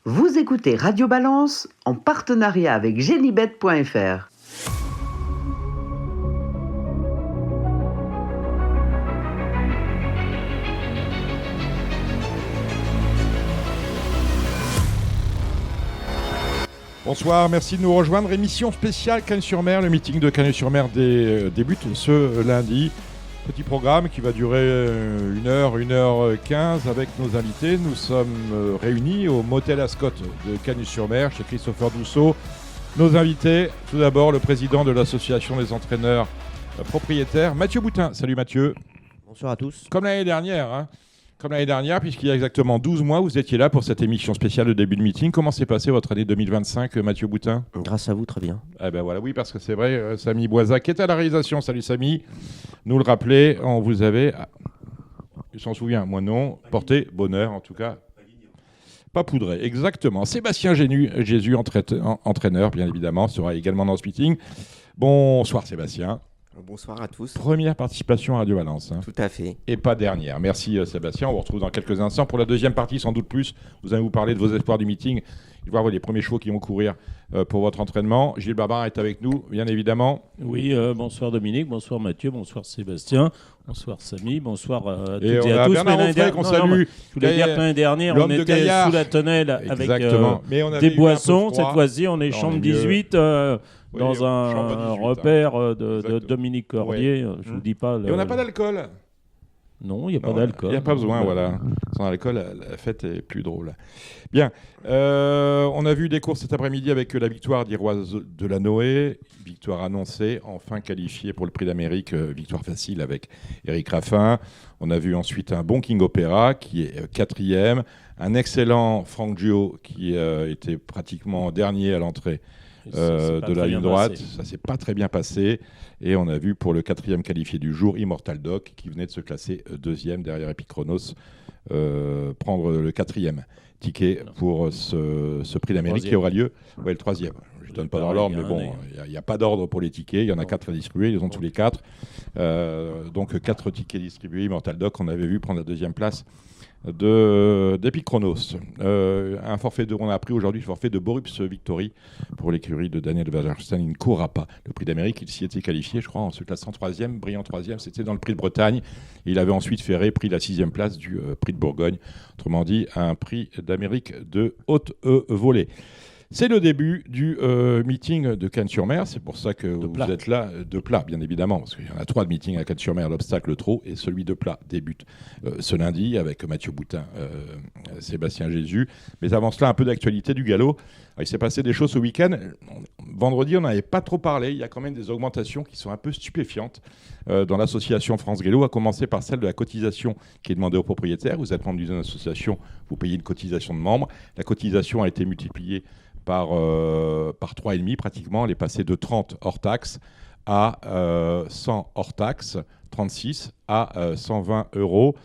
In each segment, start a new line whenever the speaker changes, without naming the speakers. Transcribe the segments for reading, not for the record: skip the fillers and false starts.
Vous écoutez Radio Balance en partenariat avec Genibet.fr.
Bonsoir, merci de nous rejoindre. Émission spéciale Cagnes-sur-Mer. Le meeting de Cagnes-sur-Mer débute ce lundi. Petit programme qui va durer 1h15 avec nos invités. Nous sommes réunis au Motel Ascot de Cagnes-sur-Mer chez Christopher Douceau. Nos invités, tout d'abord le président de l'association des entraîneurs propriétaires, Mathieu Boutin. Salut Mathieu.
Bonsoir à tous.
Comme l'année dernière, puisqu'il y a exactement 12 mois, vous étiez là pour cette émission spéciale de début de meeting. Comment s'est passée votre année 2025, Mathieu Boutin ?
Grâce à vous, très bien.
Eh ben voilà, oui, parce que c'est vrai, Samy Boisa, qui est à la réalisation. Salut Samy. Nous le rappelait, on vous avait, je s'en souviens, moi non, porté bonheur en tout cas. Pas poudré, exactement. Sébastien Jésus, entraîneur, bien évidemment, sera également dans ce meeting. Bonsoir Sébastien.
Bonsoir à tous.
Première participation à Radio Valence.
Tout à fait.
Et pas dernière. Merci Sébastien. On vous retrouve dans quelques instants. Pour la deuxième partie, sans doute plus, vous allez vous parler de vos espoirs du meeting. Il va y avoir les premiers chevaux qui vont courir pour votre entraînement. Gilles Barbarin est avec nous, bien évidemment.
Oui, bonsoir Dominique, bonsoir Mathieu, bonsoir Sébastien, bonsour Samy, bonsoir à toutes et
on
à
a
tous.
Bernard Onfray qu'on salue.
Je voulais dire que l'année dernière, on était sous la tonnelle avec des boissons. Cette fois-ci, on est chambre 18 dans un repère de Dominique Cordier. Je ne vous dis pas.
Et on n'a pas d'alcool.
Non, il n'y a pas d'alcool.
Il n'y a pas besoin, voilà. Sans alcool, la fête est plus drôle. Bien. On a vu des courses cet après-midi avec la victoire d'Iroise de la Noé. Victoire annoncée, enfin qualifiée pour le Prix d'Amérique. Victoire facile avec Eric Raffin. On a vu ensuite un bon King Opera qui est 4e. Un excellent Frank Gio qui était pratiquement dernier à l'entrée de la ligne droite. Ça ne s'est pas très bien passé. Et on a vu pour le 4e qualifié du jour, Immortal Doc, qui venait de se classer 2e derrière Epicronos, prendre le 4e ticket pour ce Prix d'Amérique qui aura lieu. Ouais, le 3e. Je ne donne pas dans l'ordre, mais bon, il n'y a pas d'ordre pour les tickets. Il y en a 4 à distribuer, ils ont tous les 4. Donc 4 tickets distribués. Immortal Doc, on avait vu prendre la 2e place d'Epicronos. Un forfait on a appris aujourd'hui le forfait de Borups Victory pour l'écurie de Daniel Wagerstein. Il ne courra pas le Prix d'Amérique. Il s'y était qualifié, je crois, en se classant 3e, brillant 3e. C'était dans le Prix de Bretagne. Il avait ensuite pris la 6e place du Prix de Bourgogne. Autrement dit, un Prix d'Amérique de haute volée. C'est le début du meeting de Cagnes-sur-Mer. C'est pour ça que vous êtes là, de plat, bien évidemment, parce qu'il y en a 3 de meetings à Cagnes-sur-Mer, l'obstacle, le trot, et celui de plat débute ce lundi avec Mathieu Boutin, Sébastien Jésus. Mais avant cela, un peu d'actualité du galop. Alors, il s'est passé des choses ce week-end. Vendredi, on n'avait pas trop parlé. Il y a quand même des augmentations qui sont un peu stupéfiantes dans l'association France Galop, à commencer par celle de la cotisation qui est demandée aux propriétaires. Vous êtes membre d'une association, vous payez une cotisation de membre. La cotisation a été multipliée par 3,5 pratiquement. Elle est passée de 30 hors taxe à 100 hors taxe, 36 à 120 euros.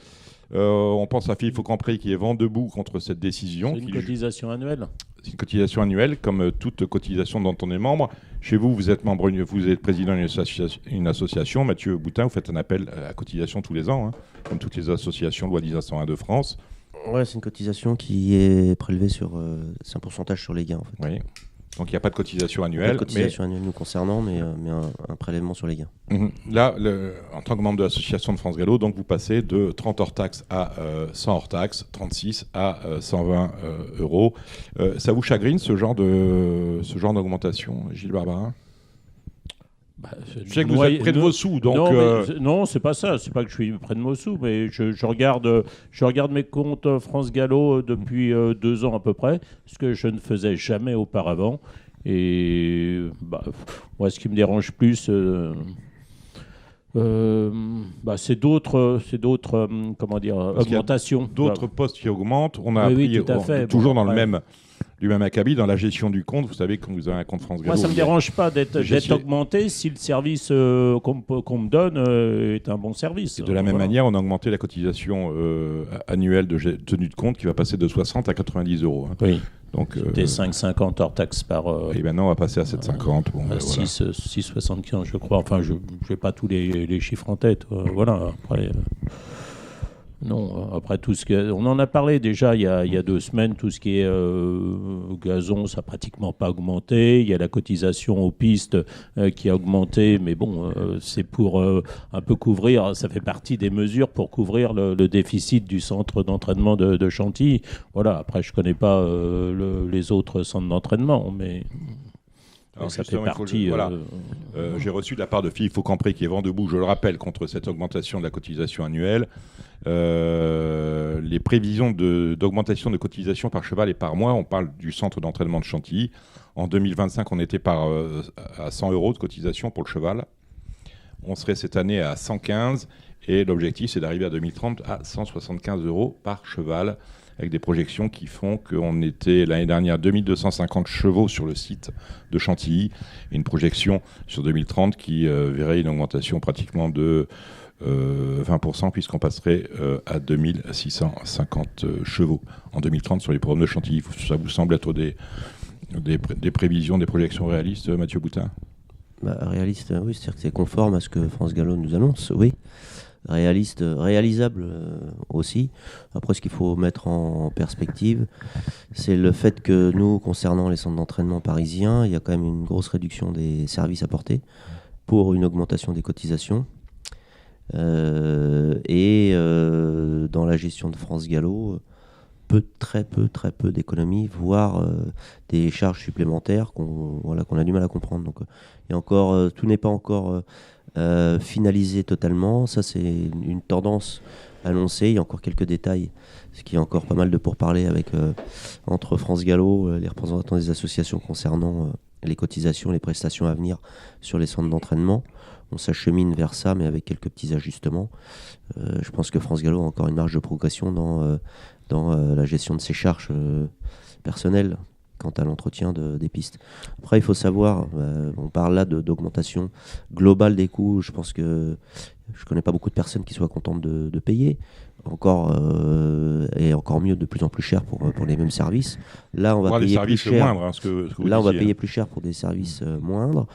On pense à Philippe Faucampré qui est vent debout contre cette décision.
C'est une cotisation annuelle.
C'est une cotisation annuelle, comme toute cotisation dont on est membre. Chez vous, vous êtes membre, vous êtes président d'une association. Mathieu Boutin, vous faites un appel à cotisation tous les ans, comme toutes les associations loi 10101 de France.
Ouais, c'est une cotisation qui est prélevée sur... c'est un pourcentage sur les gains, en fait.
Oui. Donc il n'y a pas de cotisation annuelle.
Pas de cotisation annuelle nous concernant, mais un prélèvement sur les gains.
Là, en tant que membre de l'association de France Gallo, donc vous passez de 30 hors taxe à 100 hors taxe, 36 à 120 euros. Ça vous chagrine ce genre d'augmentation, Gilles Barbarin ? Je sais que vous êtes près de vos sous, donc...
Non, c'est pas ça. C'est pas que je suis près de vos sous, mais je regarde mes comptes France Gallo depuis 2 ans à peu près, ce que je ne faisais jamais auparavant. Et moi, ce qui me dérange plus, c'est d'autres augmentations.
D'autres postes qui augmentent. On a appris, toujours dans le même acabit, dans la gestion du compte. Vous savez, quand vous avez un compte France Gallo...
Moi, ça ne me dérange pas d'être augmenté si le service qu'on me donne est un bon service.
Et de la même manière, on a augmenté la cotisation annuelle de tenue de compte qui va passer de 60 à 90 euros.
Oui. Donc, c'était 5,50 hors taxe par...
et maintenant, on va passer à 7,50.
À 6,75, je crois. Enfin, je n'ai pas tous les chiffres en tête. Voilà, après... Non, après tout ce que on en a parlé déjà il y a 2 semaines, tout ce qui est gazon, ça n'a pratiquement pas augmenté. Il y a la cotisation aux pistes qui a augmenté, mais bon, c'est pour un peu couvrir, ça fait partie des mesures pour couvrir le déficit du centre d'entraînement de Chantilly. Voilà, après je ne connais pas les autres centres d'entraînement, mais...
Alors
ça fait
justement,
partie.
voilà. J'ai reçu de la part de Philippe Faucampré, qui est vent debout, je le rappelle, contre cette augmentation de la cotisation annuelle. Les prévisions d'augmentation de cotisation par cheval et par mois, on parle du centre d'entraînement de Chantilly. En 2025, on était à 100 € de cotisation pour le cheval. On serait cette année à 115 et l'objectif, c'est d'arriver à 2030 à 175 € par cheval, avec des projections qui font qu'on était l'année dernière 2250 chevaux sur le site de Chantilly, et une projection sur 2030 qui verrait une augmentation pratiquement de 20%, puisqu'on passerait à 2650 chevaux en 2030 sur les programmes de Chantilly. Ça vous semble être des prévisions, des projections réalistes, Mathieu Boutin ?
Réaliste, oui, c'est-à-dire que c'est conforme à ce que France Gallo nous annonce, oui. Réaliste, réalisable aussi. Après, ce qu'il faut mettre en perspective, c'est le fait que nous, concernant les centres d'entraînement parisiens, il y a quand même une grosse réduction des services apportés pour une augmentation des cotisations. Dans la gestion de France Gallo, très peu d'économies, voire des charges supplémentaires qu'on a du mal à comprendre. Donc, il y a encore, tout n'est pas encore finalisé totalement. Ça, c'est une tendance annoncée. Il y a encore quelques détails, ce qui est encore pas mal de pourparlers entre France Gallo, les représentants des associations concernant les cotisations, les prestations à venir sur les centres d'entraînement. On s'achemine vers ça, mais avec quelques petits ajustements. Je pense que France Gallo a encore une marge de progression dans la gestion de ses charges personnelles quant à l'entretien des pistes. Après, il faut savoir, on parle là d'augmentation globale des coûts. Je pense que je ne connais pas beaucoup de personnes qui soient contentes de payer. Et encore mieux, de plus en plus cher pour les mêmes services. Là, on va payer plus cher.
Moindres, ce que
là, on va payer plus cher pour des services moindres.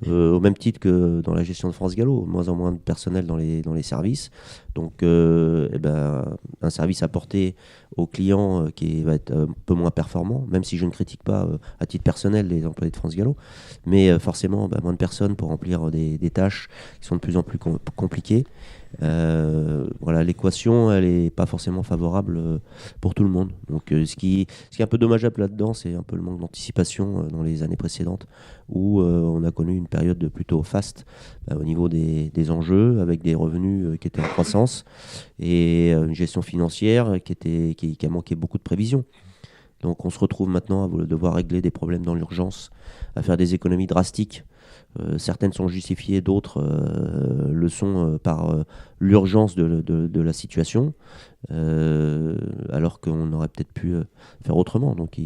Au même titre que dans la gestion de France Gallo, moins en moins de personnel dans les services. Donc, un service apporté aux clients qui va être un peu moins performant, même si je ne critique pas à titre personnel les employés de France Gallo, mais forcément moins de personnes pour remplir des tâches qui sont de plus en plus compliquées. L'équation, elle n'est pas forcément favorable pour tout le monde. Donc, ce qui est un peu dommageable là-dedans, c'est un peu le manque d'anticipation dans les années précédentes, où on a connu une période plutôt faste au niveau des enjeux, avec des revenus qui étaient en croissance et une gestion financière qui a manqué beaucoup de prévisions. Donc on se retrouve maintenant à devoir régler des problèmes dans l'urgence, à faire des économies drastiques. Certaines sont justifiées, d'autres le sont par l'urgence de la situation, alors qu'on aurait peut-être pu faire autrement. Donc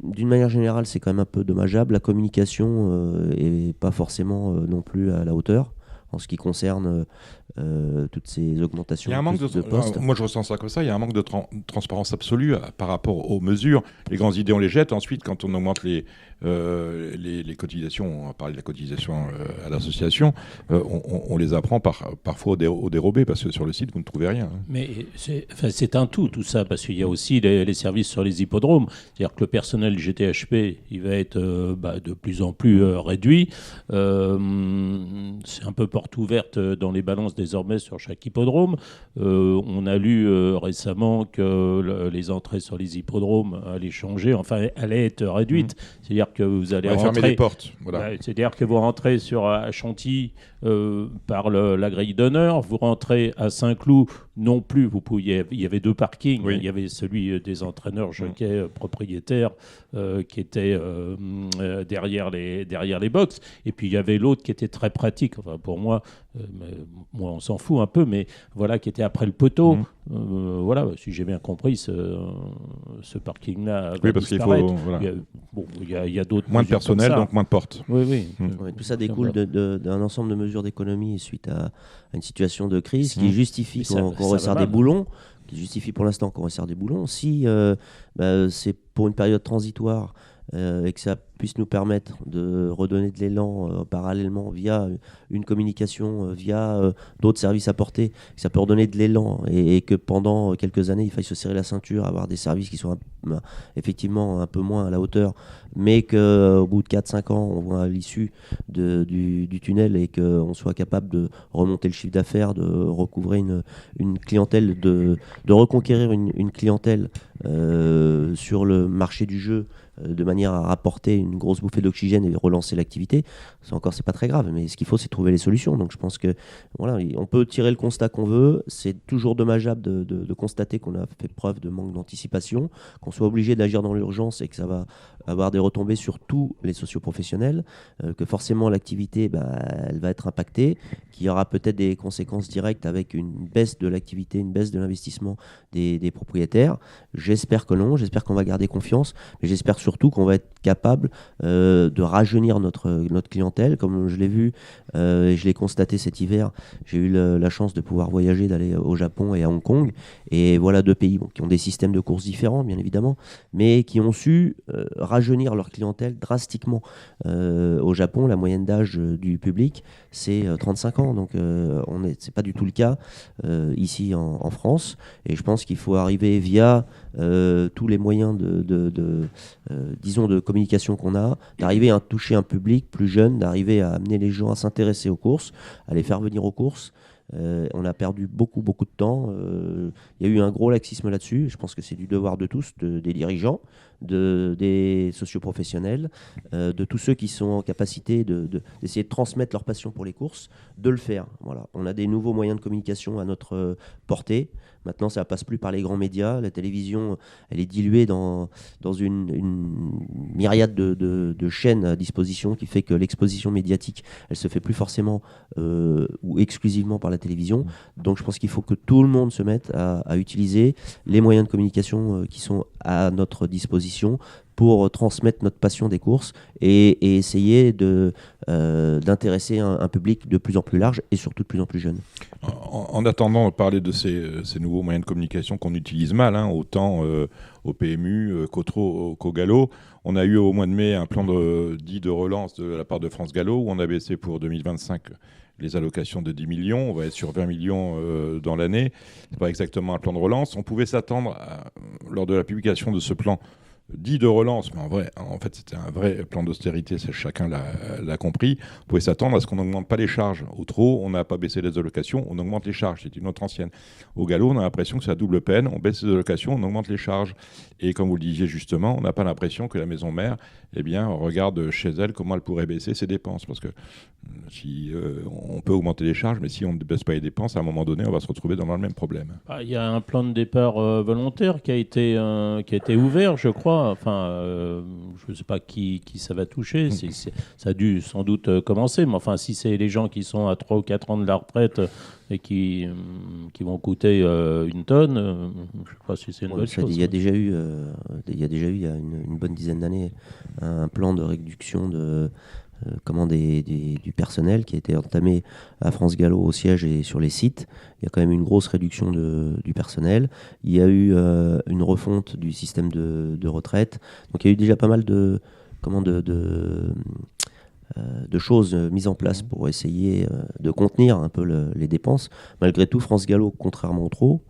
d'une manière générale, c'est quand même un peu dommageable. La communication est pas forcément non plus à la hauteur en ce qui concerne toutes ces augmentations
il y a un manque
de postes.
Moi, je ressens ça comme ça. Il y a un manque de transparence absolue par rapport aux mesures. Les grandes idées, on les jette. Ensuite, quand on augmente les cotisations, on va parler de la cotisation à l'association, on les apprend parfois au dérobé, parce que sur le site, vous ne trouvez rien.
Mais c'est un tout ça, parce qu'il y a aussi les services sur les hippodromes. C'est-à-dire que le personnel GTHP, il va être de plus en plus réduit. C'est un peu porte ouverte dans les balances désormais sur chaque hippodrome. On a lu récemment que les entrées sur les hippodromes allaient changer, allaient être réduites. C'est-à-dire que vous allez rentrer...
fermer les portes. Voilà.
C'est-à-dire que vous rentrez à Chantilly par la grille d'honneur, vous rentrez à Saint-Cloud, non plus, il y avait 2 parkings. Oui. Il y avait celui des entraîneurs jockeys propriétaires qui était derrière les box, et puis il y avait l'autre qui était très pratique, pour moi, on s'en fout un peu, mais voilà, qui était après le poteau. Si j'ai bien compris, ce parking-là va disparaître. Il y a d'autres
moins de personnel, donc moins de portes.
Oui.
Tout ça découle d'un ensemble de mesures d'économie suite à une situation de crise qui justifie qu'on resserre des boulons, qui justifie pour l'instant qu'on resserre des boulons. Si c'est pour une période transitoire et que ça puisse nous permettre de redonner de l'élan parallèlement via une communication, via d'autres services apportés, ça peut redonner de l'élan et que pendant quelques années, il faille se serrer la ceinture, avoir des services qui soient effectivement un peu moins à la hauteur, mais qu'au bout de 4-5 ans, on voit l'issue du tunnel et qu'on soit capable de remonter le chiffre d'affaires, de recouvrer une clientèle, de reconquérir une clientèle sur le marché du jeu de manière à rapporter une grosse bouffée d'oxygène et relancer l'activité. C'est pas très grave, mais ce qu'il faut, c'est trouver les solutions. Donc je pense que voilà, on peut tirer le constat qu'on veut. C'est toujours dommageable de constater qu'on a fait preuve de manque d'anticipation, qu'on soit obligé d'agir dans l'urgence et que ça va avoir des retombées sur tous les socioprofessionnels, que forcément l'activité, elle va être impactée, qu'il y aura peut-être des conséquences directes avec une baisse de l'activité, une baisse de l'investissement des propriétaires. J'espère que non, j'espère qu'on va garder confiance, mais j'espère surtout qu'on va être capable de rajeunir notre clientèle, comme je l'ai vu et je l'ai constaté cet hiver. J'ai eu la chance de pouvoir voyager, d'aller au Japon et à Hong Kong, et voilà 2 pays qui ont des systèmes de courses différents, bien évidemment, mais qui ont su rajeunir leur clientèle drastiquement. Au Japon, la moyenne d'âge du public, c'est 35 ans, donc c'est pas du tout le cas ici en France, et je pense qu'il faut arriver via tous les moyens disons de communication qu'on a, d'arriver à toucher un public plus jeune, d'arriver à amener les gens à s'intéresser aux courses, à les faire venir aux courses. On a perdu beaucoup de temps. Il y a eu un gros laxisme là-dessus. Je pense que c'est du devoir de tous, des dirigeants, des socioprofessionnels, de tous ceux qui sont en capacité d'essayer de transmettre leur passion pour les courses, de le faire. Voilà. On a des nouveaux moyens de communication à notre portée. Maintenant, ça ne passe plus par les grands médias. La télévision, elle est diluée dans une myriade de chaînes à disposition qui fait que l'exposition médiatique, elle se fait plus forcément ou exclusivement par la télévision. Donc, je pense qu'il faut que tout le monde se mette à utiliser les moyens de communication qui sont à notre disposition pour transmettre notre passion des courses et essayer d'intéresser un public de plus en plus large et surtout de plus en plus jeune.
En attendant de parler de ces nouveaux moyens de communication qu'on utilise mal, autant au PMU qu'au Gallo, on a eu au mois de mai un plan dit de relance de la part de France Gallo où on a baissé pour 2025 les allocations de 10 millions, on va être sur 20 millions dans l'année. Ce n'est pas exactement un plan de relance. On pouvait s'attendre, lors de la publication de ce plan, dit de relance, mais en fait c'était un vrai plan d'austérité, chacun l'a compris. On pouvait s'attendre à ce qu'on n'augmente pas les charges. Au trop, on n'a pas baissé les allocations, on augmente les charges. C'est une autre ancienne. Au Gallo, on a l'impression que c'est la double peine. On baisse les allocations, on augmente les charges. Et comme vous le disiez justement, on n'a pas l'impression que la maison mère regarde chez elle comment elle pourrait baisser ses dépenses. Parce que si on peut augmenter les charges, mais si on ne baisse pas les dépenses, à un moment donné, on va se retrouver dans le même problème.
Il y a un plan de départ volontaire qui a été ouvert, je crois. Enfin, je ne sais pas qui ça va toucher. Ça a dû sans doute commencer. Mais enfin, si c'est les gens qui sont à 3 ou 4 ans de la retraite et qui vont coûter une tonne, je ne sais pas si c'est une bonne chose.
Il y a déjà eu, il y a une bonne dizaine d'années, un plan de réduction du personnel qui a été entamé à France Gallo au siège et sur les sites. Il y a quand même une grosse réduction du personnel. Il y a eu une refonte du système de retraite. Donc il y a eu déjà pas mal de choses mises en place pour essayer de contenir un peu les dépenses. Malgré tout, France Gallo, contrairement au TRO,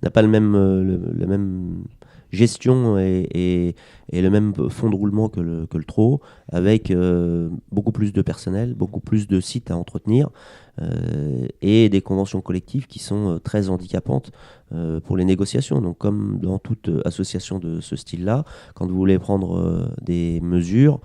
n'a pas la même gestion et le même fonds de roulement que le TRO, avec beaucoup plus de personnel, beaucoup plus de sites à entretenir et des conventions collectives qui sont très handicapantes pour les négociations. Donc, comme dans toute association de ce style-là, quand vous voulez prendre des mesures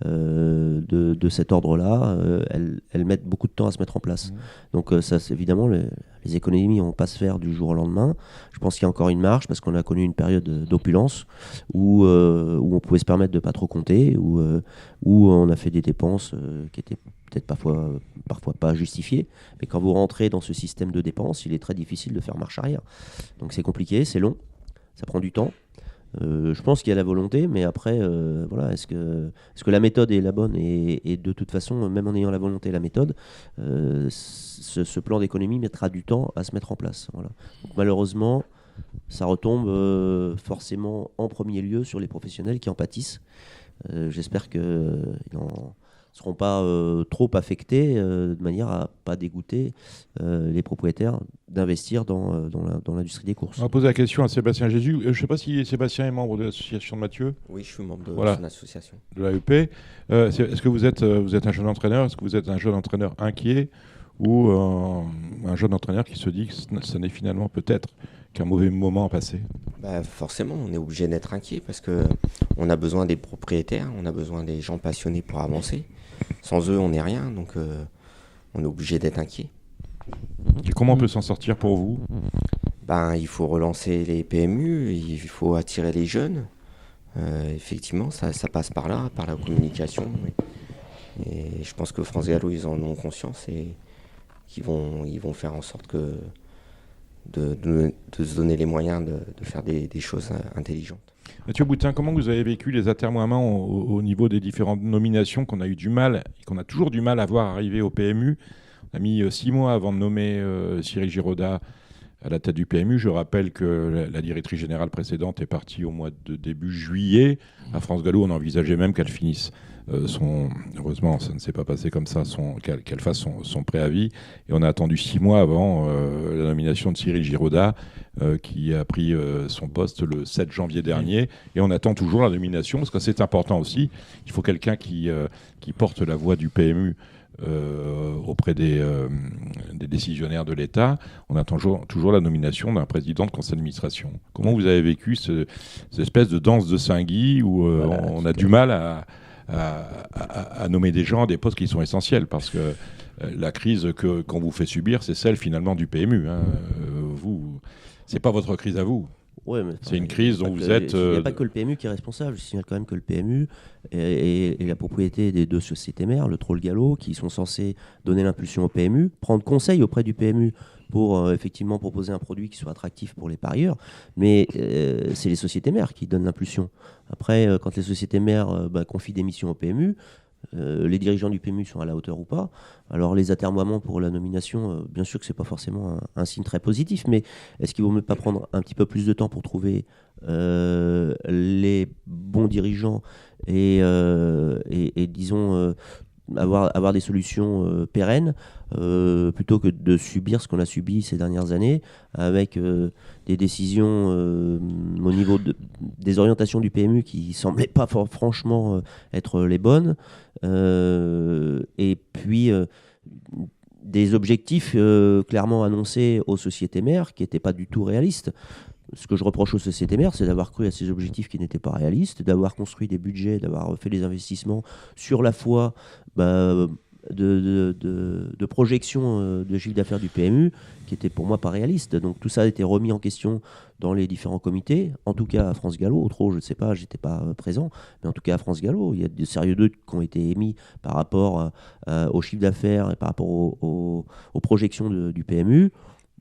de cet ordre-là, elles mettent beaucoup de temps à se mettre en place. Donc, évidemment, les économies ne vont pas se faire du jour au lendemain. Je pense qu'il y a encore une marge parce qu'on a connu une période d'opulence où on pouvait se permettre de ne pas trop compter, où on a fait des dépenses qui étaient peut-être parfois pas justifiées. Mais quand vous rentrez dans ce système de dépenses, il est très difficile de faire marche arrière. Donc c'est compliqué, c'est long, ça prend du temps. Je pense qu'il y a la volonté, mais après, est-ce que la méthode est la bonne et de toute façon, même en ayant la volonté et la méthode, ce plan d'économie mettra du temps à se mettre en place. Voilà. Donc, malheureusement, ça retombe forcément en premier lieu sur les professionnels qui en pâtissent. J'espère qu'ils n'en seront pas trop affectés de manière à pas dégoûter les propriétaires d'investir dans l'industrie des courses.
On va poser la question à Sébastien Jésus. Je ne sais pas si Sébastien est membre de l'association de Mathieu,
Oui, je suis membre de
Voilà.
son association.
de l'AEP. Est-ce que vous êtes un jeune entraîneur? Est-ce que vous êtes un jeune entraîneur inquiet ou un jeune entraîneur qui se dit que ce n'est finalement peut-être qu'un mauvais moment à passer?
Bah, forcément, on est obligé d'être inquiet parce que on a besoin des propriétaires, on a besoin des gens passionnés pour avancer. Sans eux, on n'est rien, donc on est obligé d'être inquiet.
Et comment on peut s'en sortir pour vous?
Ben, il faut relancer les PMU, il faut attirer les jeunes. Effectivement, ça passe par là, par la communication. Et je pense que France Gallo, ils en ont conscience et qu'ils vont faire en sorte de se donner les moyens de faire des choses intelligentes.
Mathieu Boutin, comment vous avez vécu les atermoiements au niveau des différentes nominations qu'on a eu du mal, et qu'on a toujours du mal à voir arriver au PMU? On a mis 6 mois avant de nommer Cyril Giraudat à la tête du PMU. Je rappelle que la directrice générale précédente est partie au mois de début juillet. À France Gallo, on envisageait même qu'elle finisse heureusement, ça ne s'est pas passé comme ça, qu'elle fasse son préavis. Et on a attendu 6 mois avant la nomination de Cyril Giraudat, qui a pris son poste le 7 janvier dernier. Et on attend toujours la nomination, parce que c'est important aussi. Il faut quelqu'un qui porte la voix du PMU auprès des décisionnaires de l'État. On attend toujours la nomination d'un président de conseil d'administration. Comment vous avez vécu cette espèce de danse de Saint-Guy où on a du mal à nommer des gens à des postes qui sont essentiels, parce que la crise qu'on vous fait subir, c'est celle finalement du PMU. C'est pas votre crise à vous.
Ouais, mais,
c'est une crise dont vous êtes...
Il n'y a pas que le PMU qui est responsable. Je signale quand même que le PMU est la propriété des 2 sociétés mères, le Troll Gallo, qui sont censés donner l'impulsion au PMU, prendre conseil auprès du PMU pour effectivement proposer un produit qui soit attractif pour les parieurs. Mais c'est les sociétés mères qui donnent l'impulsion. Après, quand les sociétés mères confient des missions au PMU, les dirigeants du PMU sont à la hauteur ou pas. Alors les atermoiements pour la nomination, bien sûr que c'est pas forcément un signe très positif, mais est-ce qu'il vaut mieux pas prendre un petit peu plus de temps pour trouver les bons dirigeants et disons avoir des solutions pérennes plutôt que de subir ce qu'on a subi ces dernières années avec des décisions au niveau des orientations du PMU qui semblaient pas franchement être les bonnes et puis des objectifs clairement annoncés aux sociétés mères qui n'étaient pas du tout réalistes. Ce que je reproche aux sociétés mères, c'est d'avoir cru à ces objectifs qui n'étaient pas réalistes, d'avoir construit des budgets, d'avoir fait des investissements sur la foi de projection de chiffre d'affaires du PMU qui était pour moi pas réaliste. Donc tout ça a été remis en question dans les différents comités, en tout cas à France Gallo. Autrement, je ne sais pas, j'étais pas présent, mais en tout cas à France Gallo, il y a de sérieux doutes qui ont été émis par rapport au chiffre d'affaires et par rapport aux projections du PMU.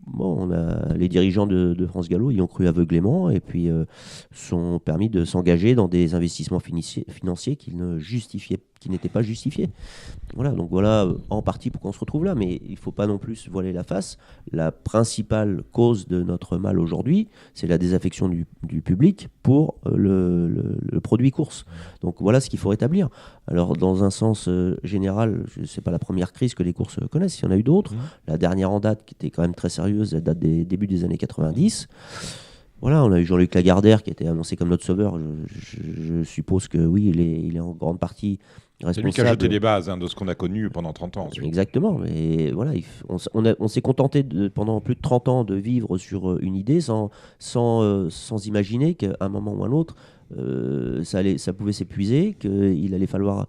Bon, les dirigeants de France Gallo y ont cru aveuglément et puis sont permis de s'engager dans des investissements financiers qui n'étaient pas justifiés. Voilà, donc voilà en partie pourquoi on se retrouve là, mais il ne faut pas non plus se voiler la face. La principale cause de notre mal aujourd'hui, c'est la désaffection du public pour le produit course. Donc voilà ce qu'il faut rétablir. Alors dans un sens général, ce n'est pas la première crise que les courses connaissent, il y en a eu d'autres. La dernière en date, qui était quand même très sérieuse, elle date des débuts des années 90. Voilà, on a eu Jean-Luc Lagardère qui a été annoncé comme notre sauveur. Je suppose que oui, il est en grande partie responsable.
C'est lui qui a jeté les bases de ce qu'on a connu pendant 30 ans. Ensuite.
Exactement, mais voilà, on s'est contenté pendant plus de 30 ans de vivre sur une idée sans imaginer qu'à un moment ou à un autre, ça pouvait s'épuiser, qu'il allait falloir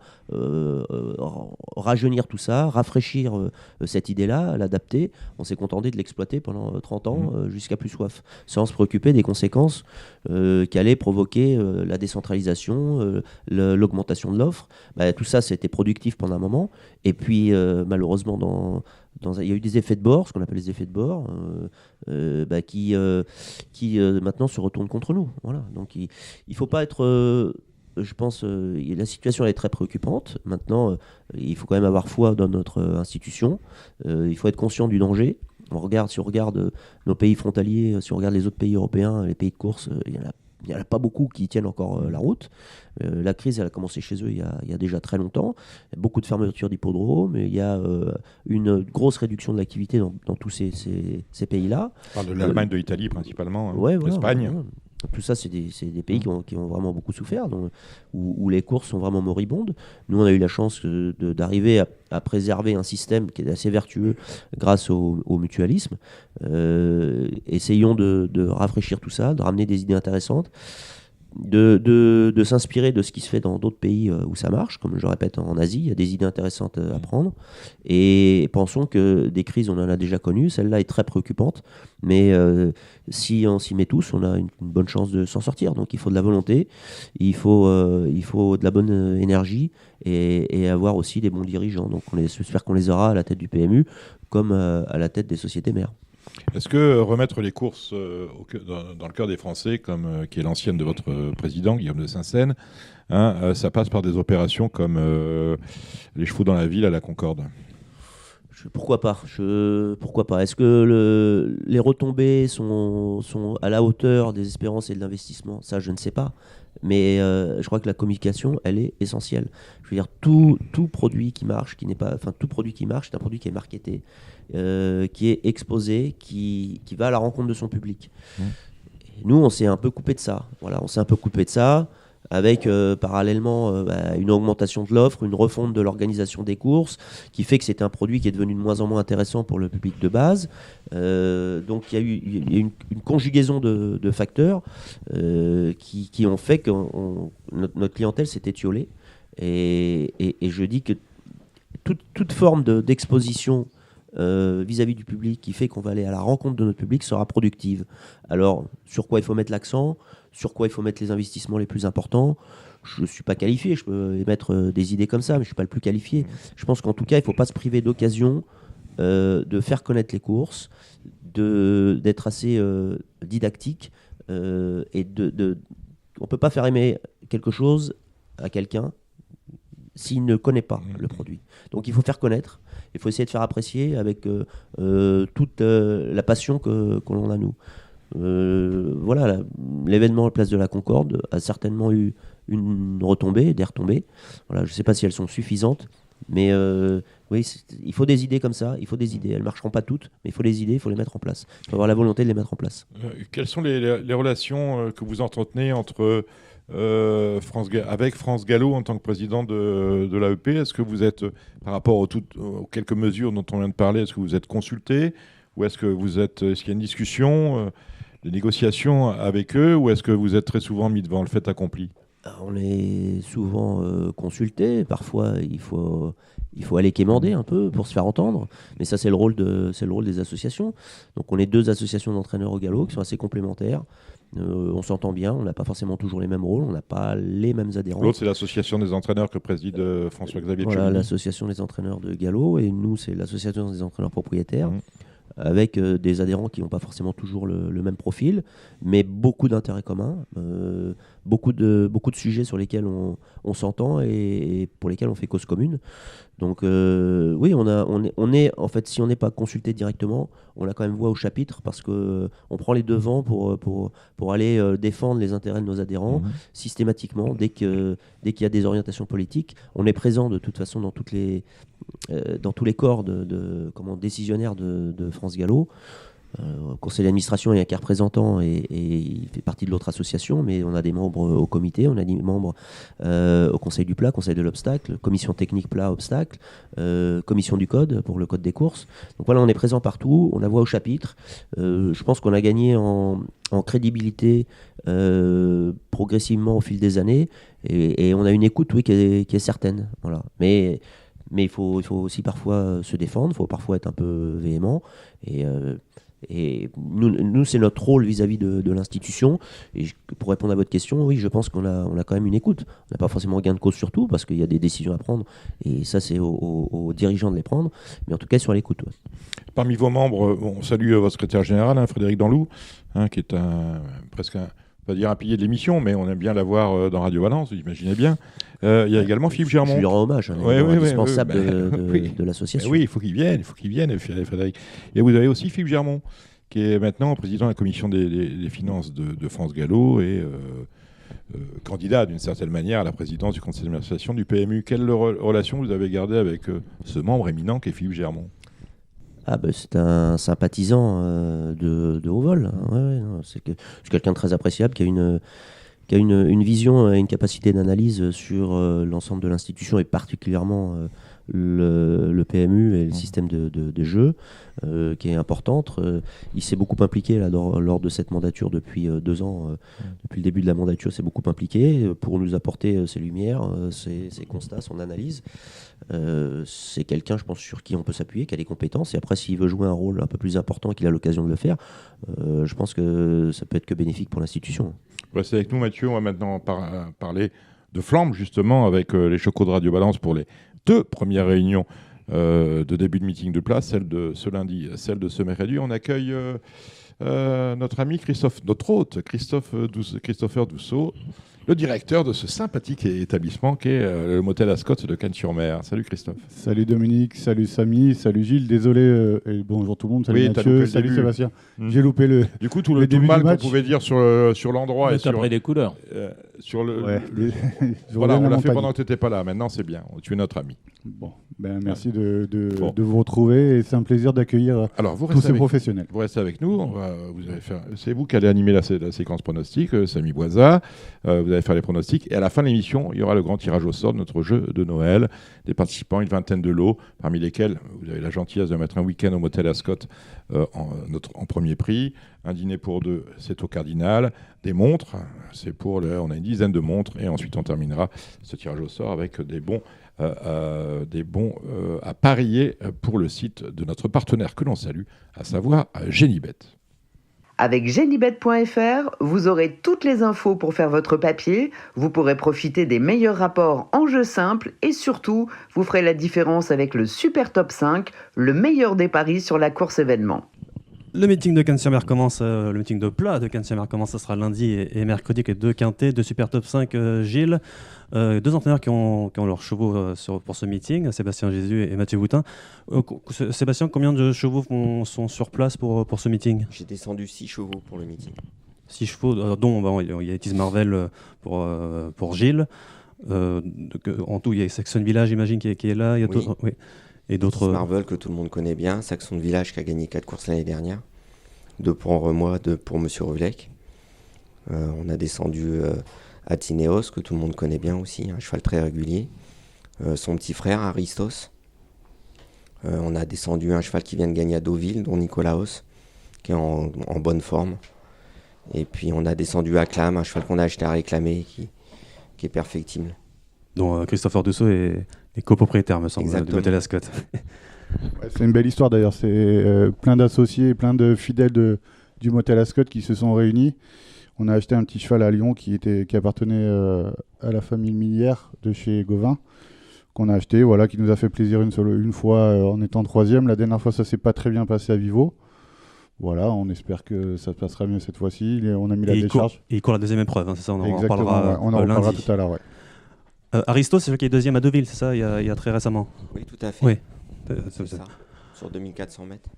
rajeunir tout ça, rafraîchir cette idée-là, l'adapter. On s'est contenté de l'exploiter pendant 30 ans jusqu'à plus soif, sans se préoccuper des conséquences qu'allait provoquer la décentralisation, l'augmentation de l'offre. Tout ça, c'était productif pendant un moment. Et puis, malheureusement, il y a eu des effets de bord, ce qu'on appelle les effets de bord, qui maintenant se retournent contre nous. Voilà. Donc il ne faut pas être... je pense la situation elle est très préoccupante. Maintenant, il faut quand même avoir foi dans notre institution. Il faut être conscient du danger. Si on regarde nos pays frontaliers, si on regarde les autres pays européens, les pays de course, il y en a il n'y en a pas beaucoup qui tiennent encore la route. La crise, elle a commencé chez eux il y a déjà très longtemps. Il y a beaucoup de fermetures d'hippodromes, il y a une grosse réduction de l'activité dans tous ces pays-là.
On parle de l'Allemagne, de l'Italie principalement,
Ouais, voilà,
l'Espagne.
voilà. Tout ça, c'est des pays qui ont vraiment beaucoup souffert, où les courses sont vraiment moribondes. Nous, on a eu la chance d'arriver à préserver un système qui est assez vertueux grâce au mutualisme. Essayons de rafraîchir tout ça, de ramener des idées intéressantes, de s'inspirer de ce qui se fait dans d'autres pays où ça marche. Comme je le répète, en Asie, il y a des idées intéressantes à prendre. Et pensons que des crises, on en a déjà connues. Celle-là est très préoccupante. Mais si on s'y met tous, on a une bonne chance de s'en sortir. Donc il faut de la volonté, il faut de la bonne énergie et avoir aussi des bons dirigeants. Donc j'espère qu'on les aura à la tête du PMU comme à la tête des sociétés mères.
Est-ce que remettre les courses dans le cœur des Français, comme qui est l'ancienne de votre président, Guillaume de Saint-Seine, ça passe par des opérations comme les chevaux dans la ville à la Concorde?
Pourquoi pas Pourquoi pas? Est-ce que les retombées sont à la hauteur des espérances et de l'investissement? Ça, je ne sais pas. Mais je crois que la communication, elle est essentielle. Je veux dire, tout produit qui marche, tout produit qui marche, c'est un produit qui est marketé, qui est exposé, qui va à la rencontre de son public. Et nous, on s'est un peu coupé de ça. Voilà, on s'est un peu coupé de ça. Avec parallèlement une augmentation de l'offre, une refonte de l'organisation des courses, qui fait que c'est un produit qui est devenu de moins en moins intéressant pour le public de base. Donc il y a eu une conjugaison de facteurs qui ont fait que notre clientèle s'est étiolée. Et je dis que toute forme d'exposition vis-à-vis du public qui fait qu'on va aller à la rencontre de notre public sera productive. Alors, sur quoi il faut mettre l'accent ? Sur quoi il faut mettre les investissements les plus importants? Je ne suis pas qualifié, je peux émettre des idées comme ça, mais je ne suis pas le plus qualifié. Je pense qu'en tout cas, il ne faut pas se priver d'occasion de faire connaître les courses, d'être assez didactique. On ne peut pas faire aimer quelque chose à quelqu'un s'il ne connaît pas le produit. Donc il faut faire connaître, il faut essayer de faire apprécier avec toute la passion que l'on a nous. Voilà, l'événement à Place de la Concorde a certainement eu une retombée, des retombées. Voilà, je ne sais pas si elles sont suffisantes, mais oui, il faut des idées comme ça, il faut des idées. Elles ne marcheront pas toutes, mais il faut des idées, il faut les mettre en place. Il faut avoir la volonté de les mettre en place.
Quelles sont les relations que vous entretenez entre avec France Gallo en tant que président de l'AEP? Est-ce que vous êtes, par rapport aux quelques mesures dont on vient de parler, est-ce que vous êtes consulté? Ou est-ce qu'il y a une discussion, des négociations avec eux, ou est-ce que vous êtes très souvent mis devant le fait accompli?
On est souvent consulté. Parfois, il faut aller quémander un peu pour se faire entendre. Mais ça, c'est le rôle des associations. Donc, on est 2 associations d'entraîneurs au galop qui sont assez complémentaires. On s'entend bien. On n'a pas forcément toujours les mêmes rôles. On n'a pas les mêmes adhérents.
L'autre, c'est l'association des entraîneurs que préside François-Xavier Chevigny.
Voilà, l'association des entraîneurs de galop. Et nous, c'est l'association des entraîneurs propriétaires. Avec des adhérents qui n'ont pas forcément toujours le même profil, mais beaucoup d'intérêts communs, beaucoup de sujets sur lesquels on s'entend et pour lesquels on fait cause commune. Donc oui, on est en fait, si on n'est pas consulté directement, on a quand même voix au chapitre parce qu'on prend les devants pour aller défendre les intérêts de nos adhérents systématiquement. Dès qu'il y a des orientations politiques, on est présent de toute façon dans tous les corps décisionnaires de France Gallo. Au conseil d'administration, il y a qu'un représentant et il fait partie de l'autre association, mais on a des membres au comité, on a des membres au conseil du plat, conseil de l'obstacle, commission technique plat, obstacle, commission du code pour le code des courses. Donc voilà, on est présent partout, on a voix au chapitre. Je pense qu'on a gagné en crédibilité progressivement au fil des années et on a une écoute qui est certaine. Voilà. Mais il faut aussi parfois se défendre, il faut parfois être un peu véhément. Et nous, c'est notre rôle vis-à-vis de l'institution. Et pour répondre à votre question, oui, je pense qu'on a quand même une écoute. On n'a pas forcément gain de cause sur tout, parce qu'il y a des décisions à prendre. Et ça, c'est aux dirigeants de les prendre. Mais en tout cas, sur l'écoute. Ouais.
Parmi vos membres, on salue votre secrétaire général, Frédéric Danlou, qui est presque pas dire un pilier de l'émission, mais on aime bien l'avoir dans Radio Valence, vous imaginez bien. Il y a également Philippe Germont.
Je lui rends hommage, indispensable de l'association.
Oui, il faut qu'il vienne, Frédéric. Et vous avez aussi Philippe Germont, qui est maintenant président de la commission des finances de France Gallo et candidat d'une certaine manière à la présidence du conseil d'administration du PMU. Quelle relation vous avez gardée avec ce membre éminent qu'est Philippe Germont?
C'est un sympathisant de haut vol. Hein. Non, c'est quelqu'un de très appréciable qui a une vision et une capacité d'analyse sur l'ensemble de l'institution et particulièrement le PMU et le système de jeu qui est importante. Il s'est beaucoup impliqué là, lors de cette mandature depuis 2 ans. Depuis le début de la mandature, s'est beaucoup impliqué pour nous apporter ses lumières, ses constats, son analyse. C'est quelqu'un, je pense, sur qui on peut s'appuyer, qui a des compétences. Et après, s'il veut jouer un rôle un peu plus important et qu'il a l'occasion de le faire, je pense que ça peut être que bénéfique pour l'institution.
Restez avec nous, Mathieu. On va maintenant parler de Flamme, justement, avec les chocos de Radio Balance pour les 2 premières réunions de début de meeting de place, celle de ce lundi, celle de ce mercredi. On accueille notre ami notre hôte, Christopher Dousseau, le directeur de ce sympathique établissement qu'est le motel Ascot de Cannes-sur-Mer. Salut Christophe.
Salut Dominique, salut Samy, salut Gilles. Désolé, et bonjour tout le monde, salut Mathieu, salut Sébastien. J'ai loupé le.
Du coup, tout le mal qu'on pouvait dire sur l'endroit
Mais
et sur.
après les couleurs.
Sur le.
Ouais,
voilà, on l'a fait pendant que tu n'étais pas là. Maintenant, c'est bien. Tu es notre ami.
Bon, merci de vous retrouver et c'est un plaisir d'accueillir tous ces professionnels.
Vous restez avec nous. C'est vous qui allez animer la séquence pronostic, Samy Boisa. Vous allez faire les pronostics et à la fin de l'émission, il y aura le grand tirage au sort de notre jeu de Noël. Des participants, une vingtaine de lots, parmi lesquels vous avez la gentillesse de mettre un week-end au motel Ascot en premier prix. Un dîner pour 2, c'est au Cardinal. Des montres, on a une dizaine de montres et ensuite on terminera ce tirage au sort avec des bons à parier pour le site de notre partenaire que l'on salue, à savoir Genibet.
Avec genibet.fr, vous aurez toutes les infos pour faire votre papier, vous pourrez profiter des meilleurs rapports en jeu simple et surtout, vous ferez la différence avec le Super Top 5, le meilleur des paris sur la course événement.
Le meeting de Cannes-sur-Mer commence, le meeting de plat de Cannes-sur-Mer commence, ça sera lundi et mercredi, avec les 2 quintés, 2 Super Top 5, Gilles. 2 entraîneurs qui ont leurs chevaux pour ce meeting, Sébastien Jésus et Mathieu Boutin. Sébastien, combien de chevaux sont sur place pour ce meeting?
J'ai descendu 6 chevaux pour le meeting.
6 chevaux, dont il y a Etis Marvel pour Gilles. En tout, il y a Saxon Village, j'imagine, qui est là. Il y a d'autres, oui. Et d'autres.
Marvel que tout le monde connaît bien, Saxon Village qui a gagné 4 courses l'année dernière, 2 pour Henri Moi, 2 pour Monsieur Rulec. On a descendu Atineos que tout le monde connaît bien aussi, un cheval très régulier. Son petit frère Aristos. On a descendu un cheval qui vient de gagner à Deauville, dont Nicolaos, qui est en bonne forme. Et puis on a descendu Acclam, un cheval qu'on a acheté à réclamer, qui est perfectible.
Dont Christopher Dousseau est copropriétaire, me semble,
Exactement.
du motel Ascot.
C'est une belle histoire d'ailleurs, c'est plein d'associés, plein de fidèles du motel Ascot qui se sont réunis. On a acheté un petit cheval à Lyon qui appartenait à la famille Millière de chez Gauvin, qu'on a acheté, qui nous a fait plaisir une fois en étant 3e. La dernière fois, ça s'est pas très bien passé à Vivo. Voilà, on espère que ça se passera mieux cette fois-ci. On a mis la décharge.
Et il court la 2e épreuve, hein, c'est ça, on en
Exactement,
parlera,
on en reparlera
lundi.
tout à l'heure. Ouais.
Aristos, c'est celui qui est 2e à Deauville, c'est ça, il y a très récemment.
Oui, tout à fait.
Oui.
C'est ça, sur 2400 mètres.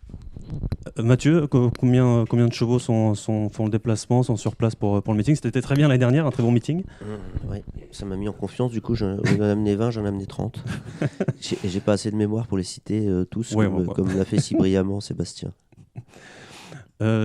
Mathieu, combien de chevaux font le déplacement, sont sur place pour le meeting? C'était très bien l'année dernière, un très bon meeting.
Oui, ça m'a mis en confiance. Du coup, j'en ai amené 20, j'en ai amené 30. J'ai pas assez de mémoire pour les citer tous, comme l'a fait si brillamment Sébastien.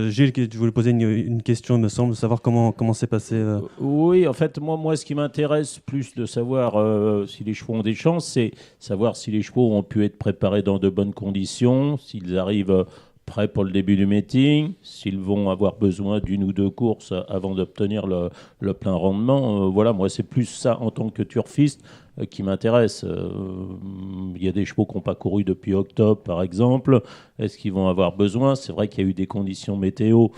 Gilles, tu voulais poser une question, il me semble, de savoir comment s'est passé.
Oui, en fait, moi, ce qui m'intéresse plus de savoir si les chevaux ont des chances, c'est savoir si les chevaux ont pu être préparés dans de bonnes conditions, s'ils arrivent prêts pour le début du meeting, s'ils vont avoir besoin d'une ou 2 courses avant d'obtenir le plein rendement. Voilà, moi, c'est plus ça en tant que turfiste qui m'intéresse. Il y a des chevaux qui n'ont pas couru depuis octobre, par exemple. Est-ce qu'ils vont avoir besoin? C'est vrai qu'il y a eu des conditions météo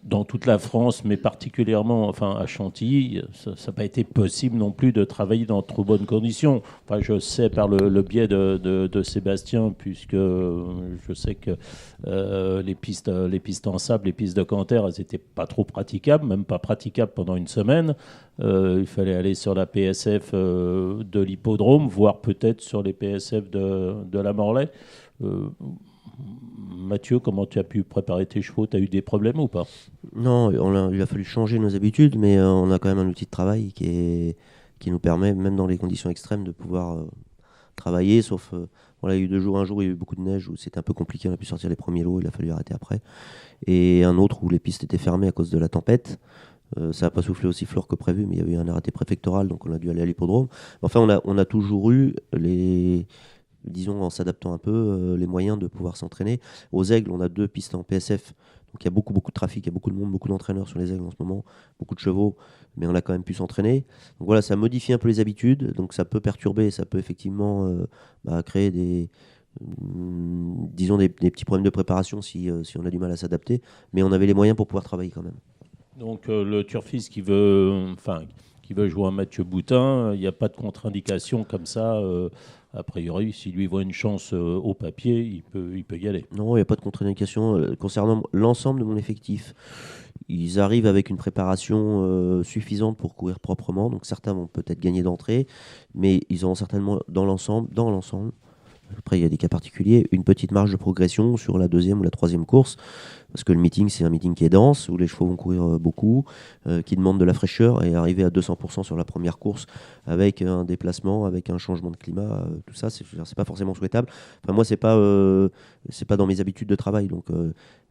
dans toute la France, mais particulièrement à Chantilly, ça n'a pas été possible non plus de travailler dans trop bonnes conditions. Je sais par le biais de Sébastien, puisque je sais que les pistes en sable, les pistes de Canter, elles n'étaient pas trop praticables, même pas praticables pendant une semaine. Il fallait aller sur la PSF de l'hippodrome, voire peut-être sur les PSF de la Morlaix. Mathieu, comment tu as pu préparer tes chevaux? Tu as eu des problèmes ou pas?
Non, il a fallu changer nos habitudes, mais on a quand même un outil de travail qui nous permet, même dans les conditions extrêmes, de pouvoir travailler. Sauf, voilà, il y a eu un jour où il y a eu beaucoup de neige, où c'était un peu compliqué, on a pu sortir les premiers lots, il a fallu arrêter après. Et un autre où les pistes étaient fermées à cause de la tempête. Ça n'a pas soufflé aussi fort que prévu, mais il y a eu un arrêté préfectoral, donc on a dû aller à l'hippodrome. Enfin, on a toujours eu disons en s'adaptant un peu, les moyens de pouvoir s'entraîner. Aux Aigles, on a 2 pistes en PSF, donc il y a beaucoup de trafic, il y a beaucoup de monde, beaucoup d'entraîneurs sur les Aigles en ce moment, beaucoup de chevaux, mais on a quand même pu s'entraîner. Donc voilà, ça modifie un peu les habitudes, donc ça peut perturber, ça peut effectivement créer disons des petits problèmes de préparation si on a du mal à s'adapter, mais on avait les moyens pour pouvoir travailler quand même.
Donc le turfiste qui veut jouer un Mathieu Boutin, il n'y a pas de contre-indication comme ça. A priori, s'il lui voit une chance au papier, il peut y aller.
Non, il n'y a pas de contre-indication. Concernant l'ensemble de mon effectif, ils arrivent avec une préparation suffisante pour courir proprement. Donc certains vont peut-être gagner d'entrée, mais ils auront certainement dans l'ensemble, après il y a des cas particuliers, une petite marge de progression sur la 2e ou la 3e course. Parce que le meeting, c'est un meeting qui est dense, où les chevaux vont courir beaucoup, qui demande de la fraîcheur, et arriver à 200% sur la première course avec un déplacement, avec un changement de climat, tout ça, c'est pas forcément souhaitable. Enfin, moi, c'est pas dans mes habitudes de travail. Donc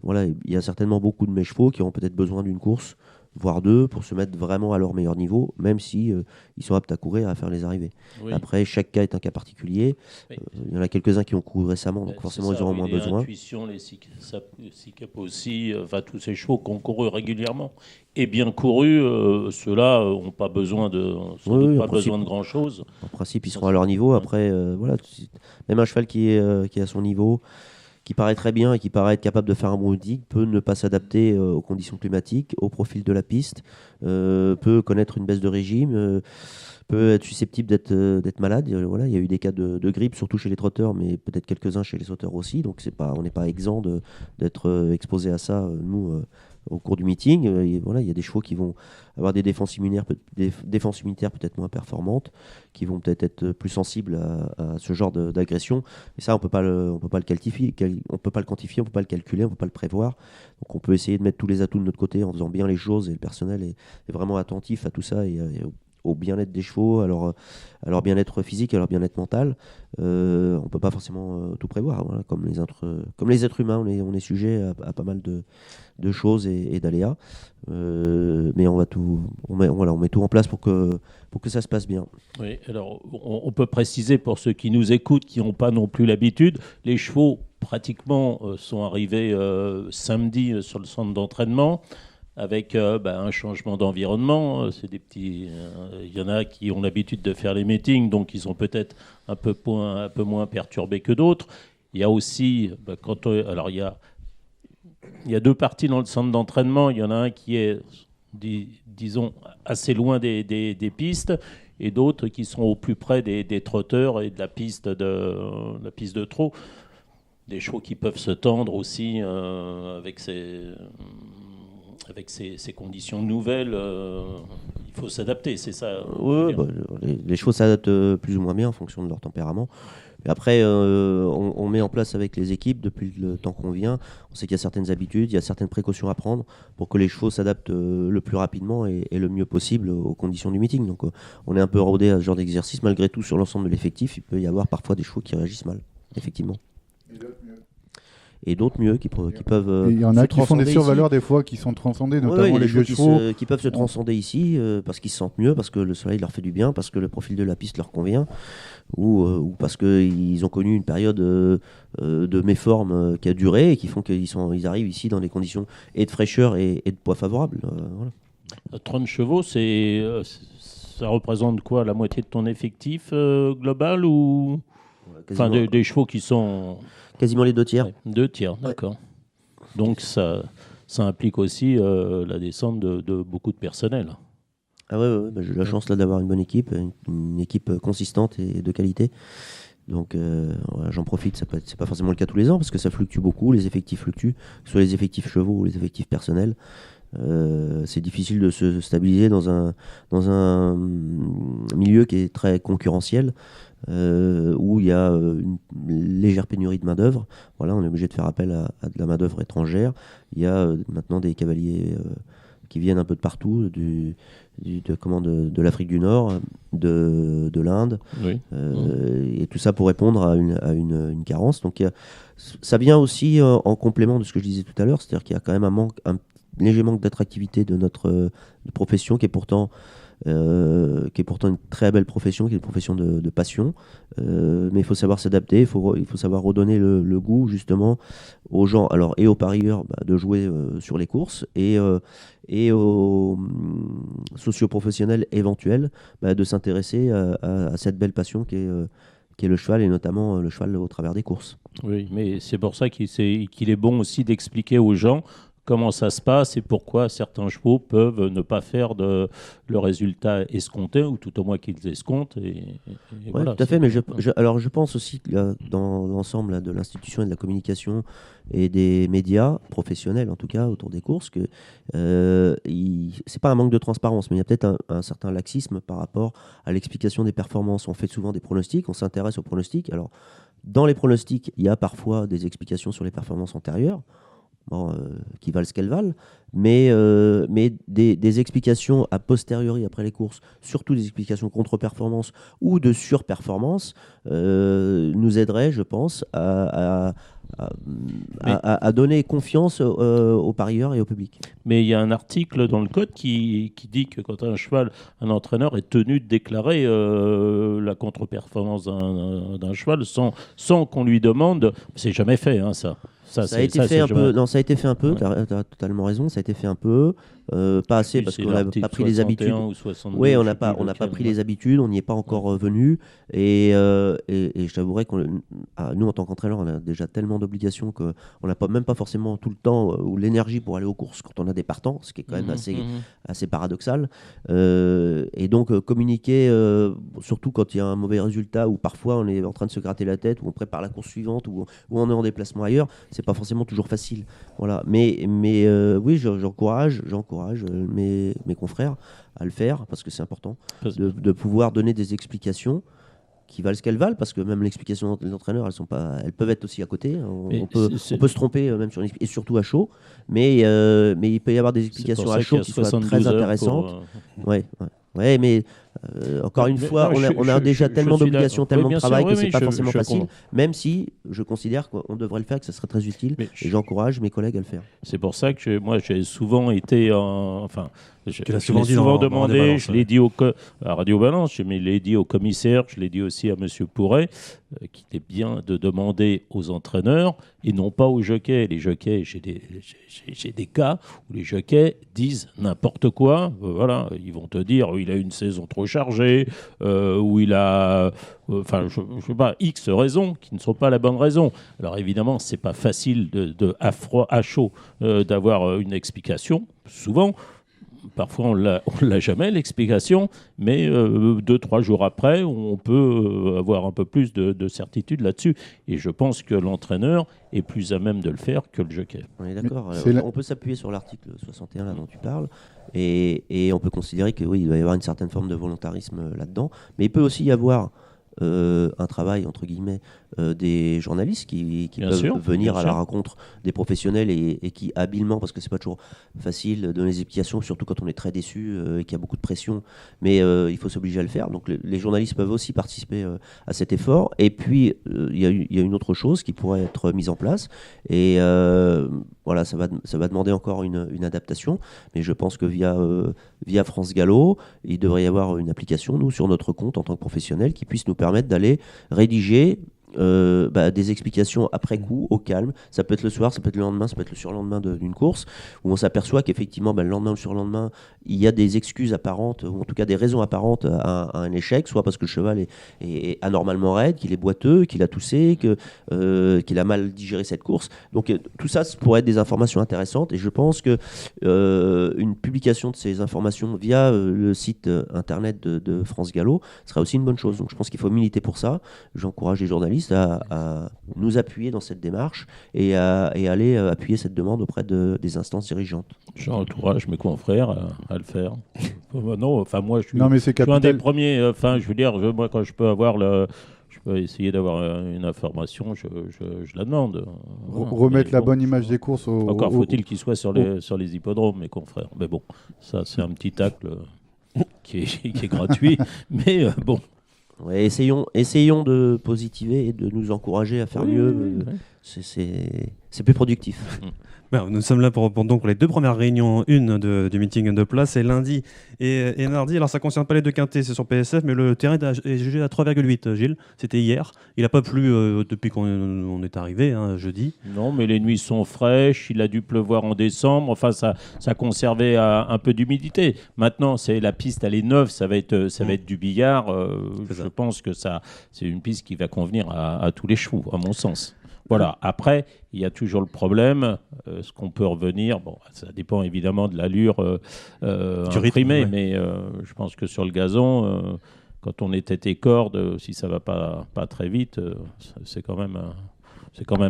voilà, il y a certainement beaucoup de mes chevaux qui auront peut-être besoin d'une course, voire 2, pour se mettre vraiment à leur meilleur niveau, même si ils sont aptes à courir, à faire les arrivées.
Oui.
Après, chaque cas est un cas particulier.
Oui.
Il y en a quelques-uns qui ont couru récemment, donc forcément, ils auront moins besoin.
L'intuition, les Sikep aussi, tous ces chevaux qui ont couru régulièrement et bien couru, ceux-là n'ont pas besoin de grand-chose.
En principe, ils seront à leur niveau. Après, voilà, même un cheval qui est à son niveau, qui paraît très bien et qui paraît être capable de faire un bon meeting, peut ne pas s'adapter aux conditions climatiques, au profil de la piste, peut connaître une baisse de régime, peut être susceptible d'être malade. Voilà, il y a eu des cas de grippe, surtout chez les trotteurs, mais peut-être quelques-uns chez les sauteurs aussi. Donc on n'est pas exempt d'être exposé à ça, nous, au cours du meeting. Voilà, il y a des chevaux qui vont avoir des défenses immunitaires peut-être moins performantes, qui vont peut-être être plus sensibles à ce genre d'agression. Et ça, on peut pas le quantifier, on peut pas le calculer, on peut pas le prévoir. Donc on peut essayer de mettre tous les atouts de notre côté en faisant bien les choses, et le personnel est vraiment attentif à tout ça et au bien-être des chevaux, à leur bien-être physique, à leur bien-être mental. On ne peut pas forcément tout prévoir. Voilà. Comme les êtres humains, on est sujet à pas mal de choses et d'aléas. Mais on met tout en place pour que ça se passe bien.
Oui, alors on peut préciser pour ceux qui nous écoutent, qui n'ont pas non plus l'habitude, les chevaux pratiquement sont arrivés samedi sur le centre d'entraînement, avec un changement d'environnement. C'est des petits. Il y en a qui ont l'habitude de faire les meetings, donc ils sont peut-être un peu moins perturbés que d'autres. Il y a aussi, il y a 2 parties dans le centre d'entraînement. Il y en a un qui est, disons, assez loin des pistes, et d'autres qui sont au plus près des trotteurs et de la piste de trot. Des chevaux qui peuvent se tendre aussi avec ces conditions nouvelles, il faut s'adapter, c'est ça.
Oui, les chevaux s'adaptent plus ou moins bien en fonction de leur tempérament. Et après, on met en place avec les équipes, depuis le temps qu'on vient, on sait qu'il y a certaines habitudes, il y a certaines précautions à prendre pour que les chevaux s'adaptent le plus rapidement et le mieux possible aux conditions du meeting. Donc on est un peu rodé à ce genre d'exercice. Malgré tout, sur l'ensemble de l'effectif, il peut y avoir parfois des chevaux qui réagissent mal, effectivement. Et d'autres mieux qui peuvent.
Il y en a qui font des survaleurs des fois qui sont transcendés, notamment les vieux chevaux.
Qui peuvent se transcender ici parce qu'ils se sentent mieux, parce que le soleil leur fait du bien, parce que le profil de la piste leur convient, ou parce qu'ils ont connu une période de méforme qui a duré et qui font qu'ils arrivent ici dans des conditions et de fraîcheur et de poids favorables. Voilà.
30 chevaux, ça représente quoi, la moitié de ton effectif global ou des chevaux qui sont
quasiment les 2 tiers.
Ouais, 2 tiers, d'accord. Donc ça implique aussi la descente de beaucoup de personnel.
Ah ouais, j'ai la chance là d'avoir une bonne équipe, une équipe consistante et de qualité. Donc j'en profite, c'est pas forcément le cas tous les ans parce que ça fluctue beaucoup, les effectifs fluctuent, que ce soit les effectifs chevaux ou les effectifs personnels. C'est difficile de se stabiliser dans un milieu qui est très concurrentiel, où il y a une légère pénurie de main-d'œuvre. Voilà, on est obligé de faire appel à de la main-d'œuvre étrangère. Il y a maintenant des cavaliers qui viennent un peu de partout, de l'Afrique du Nord, de l'Inde,
Oui.
et tout ça pour répondre à une carence. Donc ça vient aussi en complément de ce que je disais tout à l'heure, c'est-à-dire qu'il y a quand même un léger manque d'attractivité de notre profession qui est pourtant une très belle profession, qui est une profession de passion. Mais il faut savoir s'adapter, il faut savoir redonner le goût justement aux gens, alors et aux parieurs de jouer sur les courses, et aux socioprofessionnels éventuels de s'intéresser à cette belle passion qui est le cheval, et notamment le cheval au travers des courses.
Oui, mais c'est pour ça qu'il est bon aussi d'expliquer aux gens comment ça se passe et pourquoi certains chevaux peuvent ne pas faire le résultat escompté, ou tout au moins qu'ils escomptent. Et
Ouais,
voilà,
tout à fait, mais
c'est-
alors je pense aussi que dans l'ensemble de l'institution et de la communication et des médias professionnels, en tout cas, autour des courses, que c'est pas un manque de transparence, mais il y a peut-être un certain laxisme par rapport à l'explication des performances. On fait souvent des pronostics, on s'intéresse aux pronostics. Alors, dans les pronostics, il y a parfois des explications sur les performances antérieures, qui valent ce qu'elles valent, mais des explications a posteriori après les courses, surtout des explications contre-performance ou de surperformance, nous aideraient, je pense, à donner confiance aux parieurs et au public.
Mais il y a un article dans le code qui dit que quand un entraîneur est tenu de déclarer la contre-performance d'un cheval sans qu'on lui demande. C'est jamais fait, hein, ça.
Ça a été fait un peu. Non, ça a été fait un peu. Tu as totalement raison. Ça a été fait un peu, pas assez, parce qu'on n'a pas pris les habitudes. Oui, on n'a pas pris les habitudes. On n'y est pas encore venu. Et je t'avouerai nous, en tant qu'entraîneur, on a déjà tellement d'obligations qu'on n'a même pas forcément tout le temps ou l'énergie pour aller aux courses quand on a des partants, ce qui est quand même assez paradoxal. Et donc communiquer, surtout quand il y a un mauvais résultat, ou parfois on est en train de se gratter la tête, ou on prépare la course suivante, ou on est en déplacement ailleurs. C'est pas forcément toujours facile, voilà. Mais oui, j'encourage mes confrères à le faire, parce que c'est important de pouvoir donner des explications qui valent ce qu'elles valent, parce que même l'explication de l'entraîneur, elles peuvent être aussi à côté. On peut se tromper même et surtout à chaud, mais il peut y avoir des explications à chaud qui soient très intéressantes. Ouais, mais encore une fois, on a déjà tellement d'obligations, tellement de travail que c'est pas forcément facile, même si je considère qu'on devrait le faire, que ce serait très utile, et j'encourage mes collègues à le faire.
C'est pour ça que moi j'ai souvent été je l'ai
souvent dit
souvent
dans
demandé,
Radio Balance,
je l'ai dit à Radio Balance, mais je l'ai dit au commissaire, je l'ai dit aussi à Monsieur Pourret, qu'il était bien de demander aux entraîneurs et non pas aux jockeys. Les jockeys, j'ai des cas où les jockeys disent n'importe quoi. Voilà, ils vont te dire il a une saison trop chargée, ou il a, je sais pas, X raisons qui ne sont pas la bonne raison. Alors évidemment, c'est pas facile à chaud d'avoir une explication. Souvent. Parfois, on l'a jamais, l'explication, mais 2-3 jours après, on peut avoir un peu plus de certitude là-dessus. Et je pense que l'entraîneur est plus à même de le faire que le jockey.
On est d'accord. On peut s'appuyer sur l'article 61 là, dont tu parles, et on peut considérer que oui, il doit y avoir une certaine forme de volontarisme là-dedans, mais il peut aussi y avoir un travail, entre guillemets, des journalistes qui peuvent venir à la rencontre des professionnels et qui habilement, parce que c'est pas toujours facile de donner des explications, surtout quand on est très déçu et qu'il y a beaucoup de pression, mais il faut s'obliger à le faire. Donc les journalistes peuvent aussi participer à cet effort. Et puis il y a une autre chose qui pourrait être mise en place, et voilà, ça va demander encore une adaptation, mais je pense que via France Gallo, il devrait y avoir une application, nous, sur notre compte en tant que professionnels, qui puisse nous permettre d'aller rédiger des explications après coup, au calme. Ça peut être le soir, ça peut être le lendemain, ça peut être le surlendemain d'une course, où on s'aperçoit qu'effectivement, le lendemain ou le surlendemain, il y a des excuses apparentes, ou en tout cas des raisons apparentes à un échec, soit parce que le cheval est anormalement raide, qu'il est boiteux, qu'il a toussé, qu'il a mal digéré cette course. Donc tout ça pourrait être des informations intéressantes, et je pense que une publication de ces informations via le site internet de France Gallo serait aussi une bonne chose. Donc je pense qu'il faut militer pour ça. J'encourage les journalistes journalistes à nous appuyer dans cette démarche et aller appuyer cette demande auprès des instances dirigeantes.
J'encourage mes confrères à le faire. Non, enfin moi je suis,
Non, mais c'est
je suis un des
capital.
premiers. Enfin, je veux dire, moi quand je peux essayer d'avoir une information, je la demande. Voilà.
Remettre
Mais
la
bon,
bonne image des courses
Encore faut-il qu'il soit sur les hippodromes, mes confrères. Mais bon, ça c'est un petit tacle qui est gratuit. Mais bon.
Ouais, essayons de positiver et de nous encourager à faire
Oui,
mieux.
oui, oui.
C'est plus productif.
Nous sommes là pour donc les deux premières réunions, une du meeting de place, c'est lundi et mardi. Alors ça ne concerne pas les deux quintés, c'est sur PSF, mais le terrain est jugé à 3,8, Gilles. C'était hier. Il n'a pas plu depuis qu'on est arrivé, jeudi.
Non, mais les nuits sont fraîches, il a dû pleuvoir en décembre, enfin ça conservait un peu d'humidité. Maintenant, la piste, elle est neuve, ça va être du billard. Je pense que c'est une piste qui va convenir à tous les chevaux, à mon sens. Voilà. Après, il y a toujours le problème, ce qu'on peut revenir, bon, ça dépend évidemment de l'allure imprimée, mais je pense que sur le gazon, quand on est tête et corde, si ça va pas très vite, c'est quand même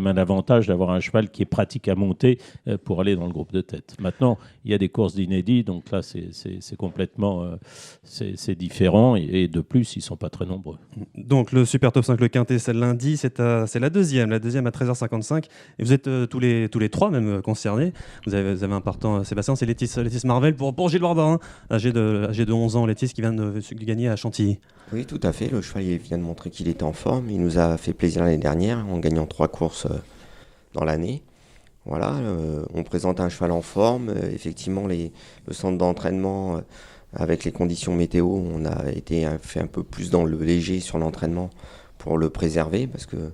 un avantage d'avoir un cheval qui est pratique à monter pour aller dans le groupe de tête. Maintenant, il y a des courses d'inédits, donc là, c'est complètement c'est différent. Et de plus, ils ne sont pas très nombreux.
Donc, le Super Top 5, le quintet, c'est le lundi. C'est la deuxième à 13h55. Et vous êtes tous les trois même concernés. Vous avez un partant, Sébastien, c'est Létis Marvel pour Gilles Barbarin, âgé de 11 ans. Létis qui vient de gagner à Chantilly.
Oui, tout à fait. Le cheval il vient de montrer qu'il était en forme. Il nous a fait plaisir l'année dernière en gagnant 3 courses dans l'année. Voilà, on présente un cheval en forme. Effectivement, le centre d'entraînement, avec les conditions météo, on a fait un peu plus dans le léger sur l'entraînement pour le préserver parce que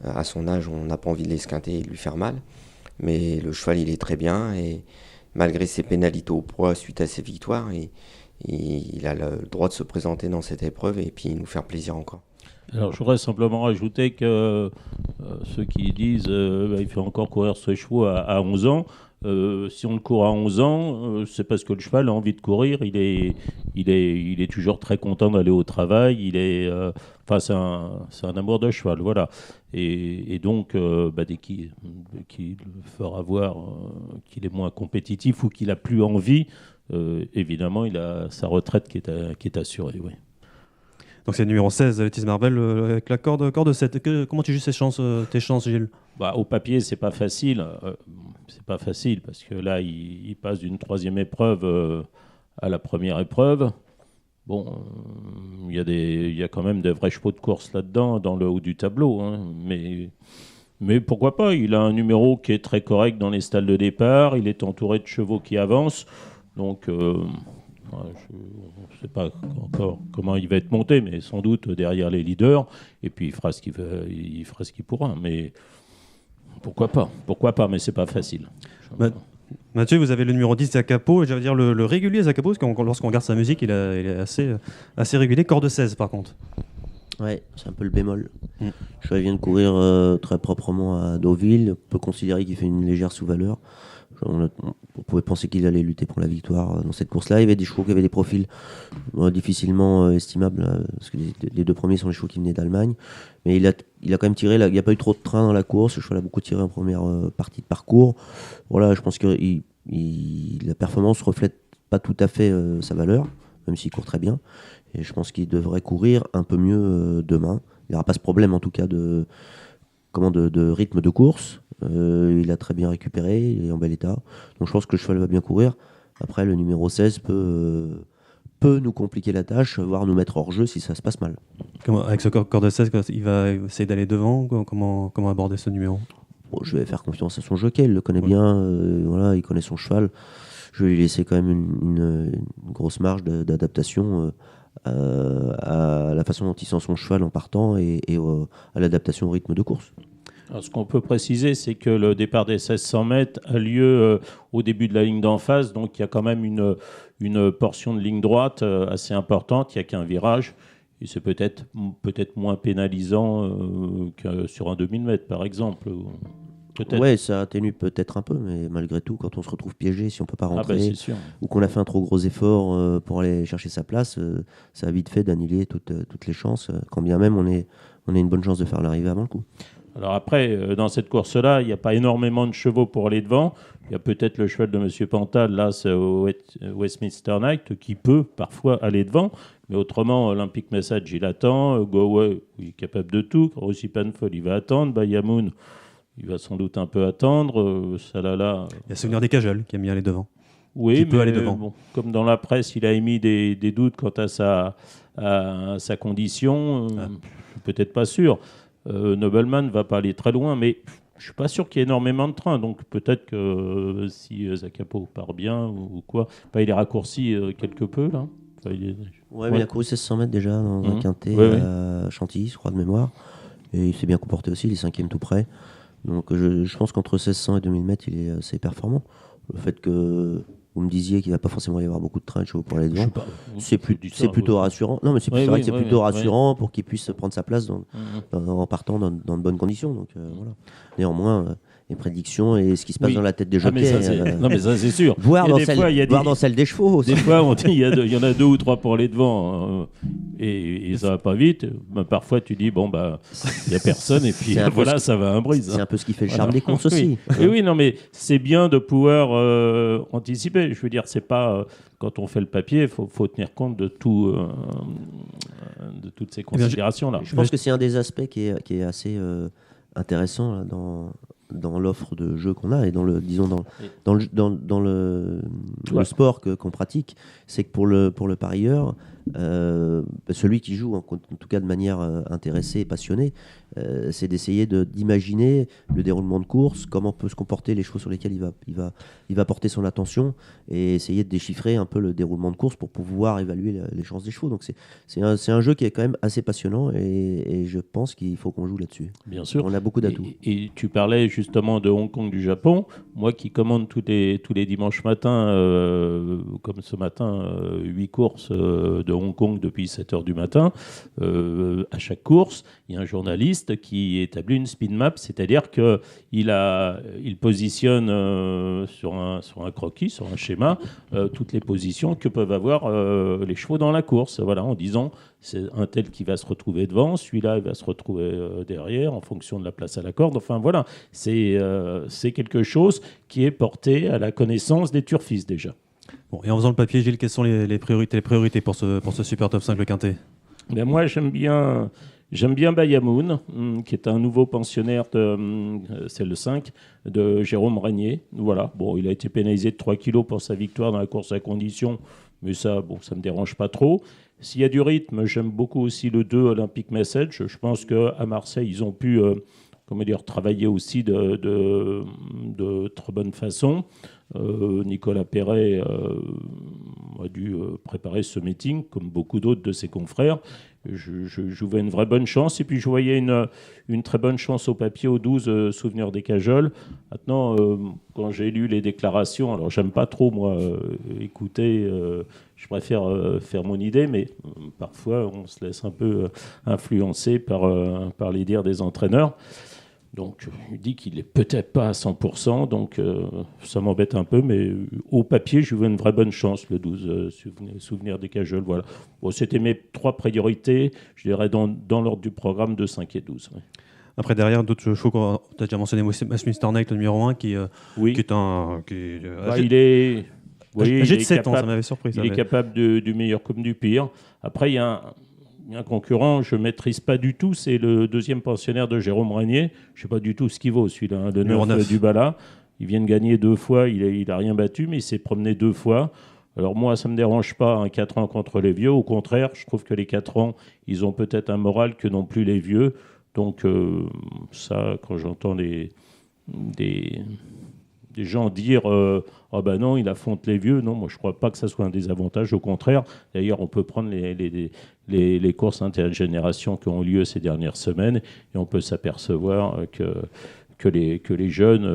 à son âge, on n'a pas envie de l'esquinter et de lui faire mal. Mais le cheval, il est très bien et malgré ses pénalités au poids suite à ses victoires, il a le droit de se présenter dans cette épreuve et puis nous faire plaisir encore.
Alors, je voudrais simplement rajouter que ceux qui disent il faut encore courir ce chevaux à 11 ans, si on le court à 11 ans, c'est parce que le cheval a envie de courir, il est toujours très content d'aller au travail, c'est un amour de cheval, voilà. Et donc, dès qu'il le fera voir qu'il est moins compétitif ou qu'il a plus envie, évidemment, il a sa retraite qui est assurée, oui.
Donc c'est le numéro 16, Létis Marvel, avec la corde 7. Comment tu juges tes chances, Gilles ?
Au papier, c'est pas facile. C'est pas facile parce que là, il passe d'une 3e épreuve à la première épreuve. Bon, il y a quand même des vrais chevaux de course là-dedans, dans le haut du tableau. Hein. Mais pourquoi pas ? Il a un numéro qui est très correct dans les stalles de départ. Il est entouré de chevaux qui avancent. Donc, je ne sais pas encore comment il va être monté, mais sans doute derrière les leaders. Et puis, il fera ce qu'il pourra. Mais pourquoi pas, mais c'est pas facile.
Mathieu, vous avez le numéro 10, Zacapo, et j'allais dire le régulier Zacapo, parce que lorsqu'on regarde sa musique, il est assez régulier. Corde 16, par contre.
Ouais, c'est un peu le bémol. Le cheval vient de courir très proprement à Deauville. On peut considérer qu'il fait une légère sous-valeur. On pouvait penser qu'il allait lutter pour la victoire dans cette course-là. Il y avait des chevaux qui avaient des profils difficilement estimables, parce que les deux premiers sont les chevaux qui venaient d'Allemagne. Mais il a quand même tiré, il n'y a pas eu trop de train dans la course. Le cheval a beaucoup tiré en première partie de parcours. Voilà, je pense que la performance ne reflète pas tout à fait sa valeur, même s'il court très bien. Et je pense qu'il devrait courir un peu mieux demain. Il n'aura pas ce problème en tout cas de rythme de course. Il a très bien récupéré, il est en bel état. Donc je pense que le cheval va bien courir. Après, le numéro 16 peut nous compliquer la tâche, voire nous mettre hors jeu si ça se passe mal.
Avec ce corps de 16, il va essayer d'aller devant. Comment aborder ce numéro ?
Je vais faire confiance à son jockey, il le connaît bien, il connaît son cheval. Je vais lui laisser quand même une grosse marge d'adaptation à la façon dont il sent son cheval en partant et à l'adaptation au rythme de course.
Alors, ce qu'on peut préciser, c'est que le départ des 1600 mètres a lieu au début de la ligne d'en face, donc il y a quand même une portion de ligne droite assez importante, il n'y a qu'un virage, et c'est peut-être moins pénalisant que sur un 2000 mètres par exemple. Peut-être.
Ouais, ça atténue peut-être un peu, mais malgré tout, quand on se retrouve piégé, si on ne peut pas rentrer,
c'est sûr.
Ou qu'on a fait un trop gros effort pour aller chercher sa place, ça a vite fait d'annuler toutes les chances, quand bien même on est on a une bonne chance de faire l'arrivée avant le coup.
Alors après, dans cette course-là, il n'y a pas énormément de chevaux pour aller devant. Il y a peut-être le cheval de M. Pantal, là, c'est au Westminster Night, qui peut parfois aller devant. Mais autrement, Olympic Message, il attend. Go-Away, il est capable de tout. Rossi Panfol, il va attendre. Bayamoun, il va sans doute un peu attendre. Salala.
Il y a Souvenir des Cajoles qui aime bien aller devant.
Oui,
qui peut aller devant.
Bon, comme dans la presse, il a émis des doutes quant à sa condition. Peut-être pas sûr. Nobleman ne va pas aller très loin, mais je ne suis pas sûr qu'il y ait énormément de trains. Donc peut-être que si Zakapo part bien ou quoi, il est raccourci quelque peu là.
Ouais, mais il a couru 1600 mètres déjà dans un quintet à Chantilly, je crois, de mémoire. Et il s'est bien comporté aussi, il est 5e tout près. Donc je pense qu'entre 1600 et 2000 mètres, il est assez performant. Le fait que vous me disiez qu'il ne va pas forcément y avoir beaucoup de trains de chevaux pour aller devant, c'est plutôt rassurant. Non, mais c'est vrai que c'est plutôt rassurant pour qu'il puisse prendre sa place en partant dans de bonnes conditions. Donc, voilà. Néanmoins, les prédictions et ce qui se passe dans la tête des jockeys.
Non, mais ça, c'est sûr.
Voir dans celle des chevaux.
Des fois, on dit il y en a 2 ou 3 pour aller devant et ça va pas vite. Parfois, tu dis, bon, il n'y a personne et puis voilà, ça va un brise.
C'est un peu ce qui fait le charme des courses aussi.
Oui, non, mais c'est bien de pouvoir anticiper. Je veux dire, c'est pas. Quand on fait le papier, il faut tenir compte de tout, de toutes ces considérations-là.
Je pense que c'est un des aspects qui est assez intéressant là, dans l'offre de jeu qu'on a et dans le sport qu'on pratique, c'est que pour le parieur, celui qui joue en tout cas de manière intéressée et passionnée, c'est d'essayer d'imaginer le déroulement de course, comment peuvent se comporter les chevaux sur lesquels il va porter son attention et essayer de déchiffrer un peu le déroulement de course pour pouvoir évaluer les chances des chevaux. Donc c'est un jeu qui est quand même assez passionnant et je pense qu'il faut qu'on joue là-dessus.
Bien sûr.
On a beaucoup d'atouts.
Et tu parlais justement de Hong Kong du Japon. Moi qui commande tous les dimanches matins, comme ce matin, 8 courses de Hong Kong depuis 7h du matin, à chaque course, il y a un journaliste qui établit une speed map, c'est-à-dire qu'il positionne sur un croquis, sur un schéma, toutes les positions que peuvent avoir les chevaux dans la course, voilà, en disant c'est un tel qui va se retrouver devant, celui-là il va se retrouver derrière en fonction de la place à la corde. Enfin voilà, c'est quelque chose qui est porté à la connaissance des turfistes déjà.
Bon, et en faisant le papier, Gilles, quelles sont les priorités pour ce Super Top 5 le Quintet?
Ben moi j'aime bien Bayamoun, qui est un nouveau pensionnaire, c'est le 5, de Jérôme Régnier. Voilà. Bon, il a été pénalisé de 3 kilos pour sa victoire dans la course à condition, mais ça ne me dérange pas trop. S'il y a du rythme, j'aime beaucoup aussi le 2 Olympic Message. Je pense qu'à Marseille, ils ont pu travailler aussi de très bonne façon. Nicolas Perret a dû préparer ce meeting, comme beaucoup d'autres de ses confrères. Je voyais une vraie bonne chance. Et puis, je voyais une très bonne chance au papier au 12, Souvenir des Cajoles. Maintenant, quand j'ai lu les déclarations, alors j'aime pas trop, moi, écouter, je préfère faire mon idée, mais parfois, on se laisse un peu influencer par les dires des entraîneurs. Donc, il dit qu'il n'est peut-être pas à 100%, donc ça m'embête un peu, mais au papier, je vois une vraie bonne chance, le 12, Souvenir des Cajoles. Voilà. Bon, c'était mes 3 priorités, je dirais dans l'ordre du programme de 5 et 12. Oui.
Après, derrière, d'autres chevaux, tu as déjà mentionné Westminster Night, le numéro 1, qui est un...
il est...
Oui, âgé de 7 ans, ça m'avait surpris.
Il est capable du meilleur comme du pire. Après, il y a un concurrent, je ne maîtrise pas du tout, c'est le 2e pensionnaire de Jérôme Régnier. Je ne sais pas du tout ce qu'il vaut, celui-là, hein, le 9 du Bala. Il vient de gagner 2 fois, il n'a rien battu, mais il s'est promené 2 fois. Alors moi, ça ne me dérange pas, 4 ans contre les vieux. Au contraire, je trouve que les 4 ans, ils ont peut-être un moral que n'ont plus les vieux. Donc ça, quand j'entends des gens dire ah ben non, il affronte les vieux. Non, moi je ne crois pas que ça soit un désavantage. Au contraire, d'ailleurs, on peut prendre les courses intergénérations qui ont eu lieu ces dernières semaines et on peut s'apercevoir que les jeunes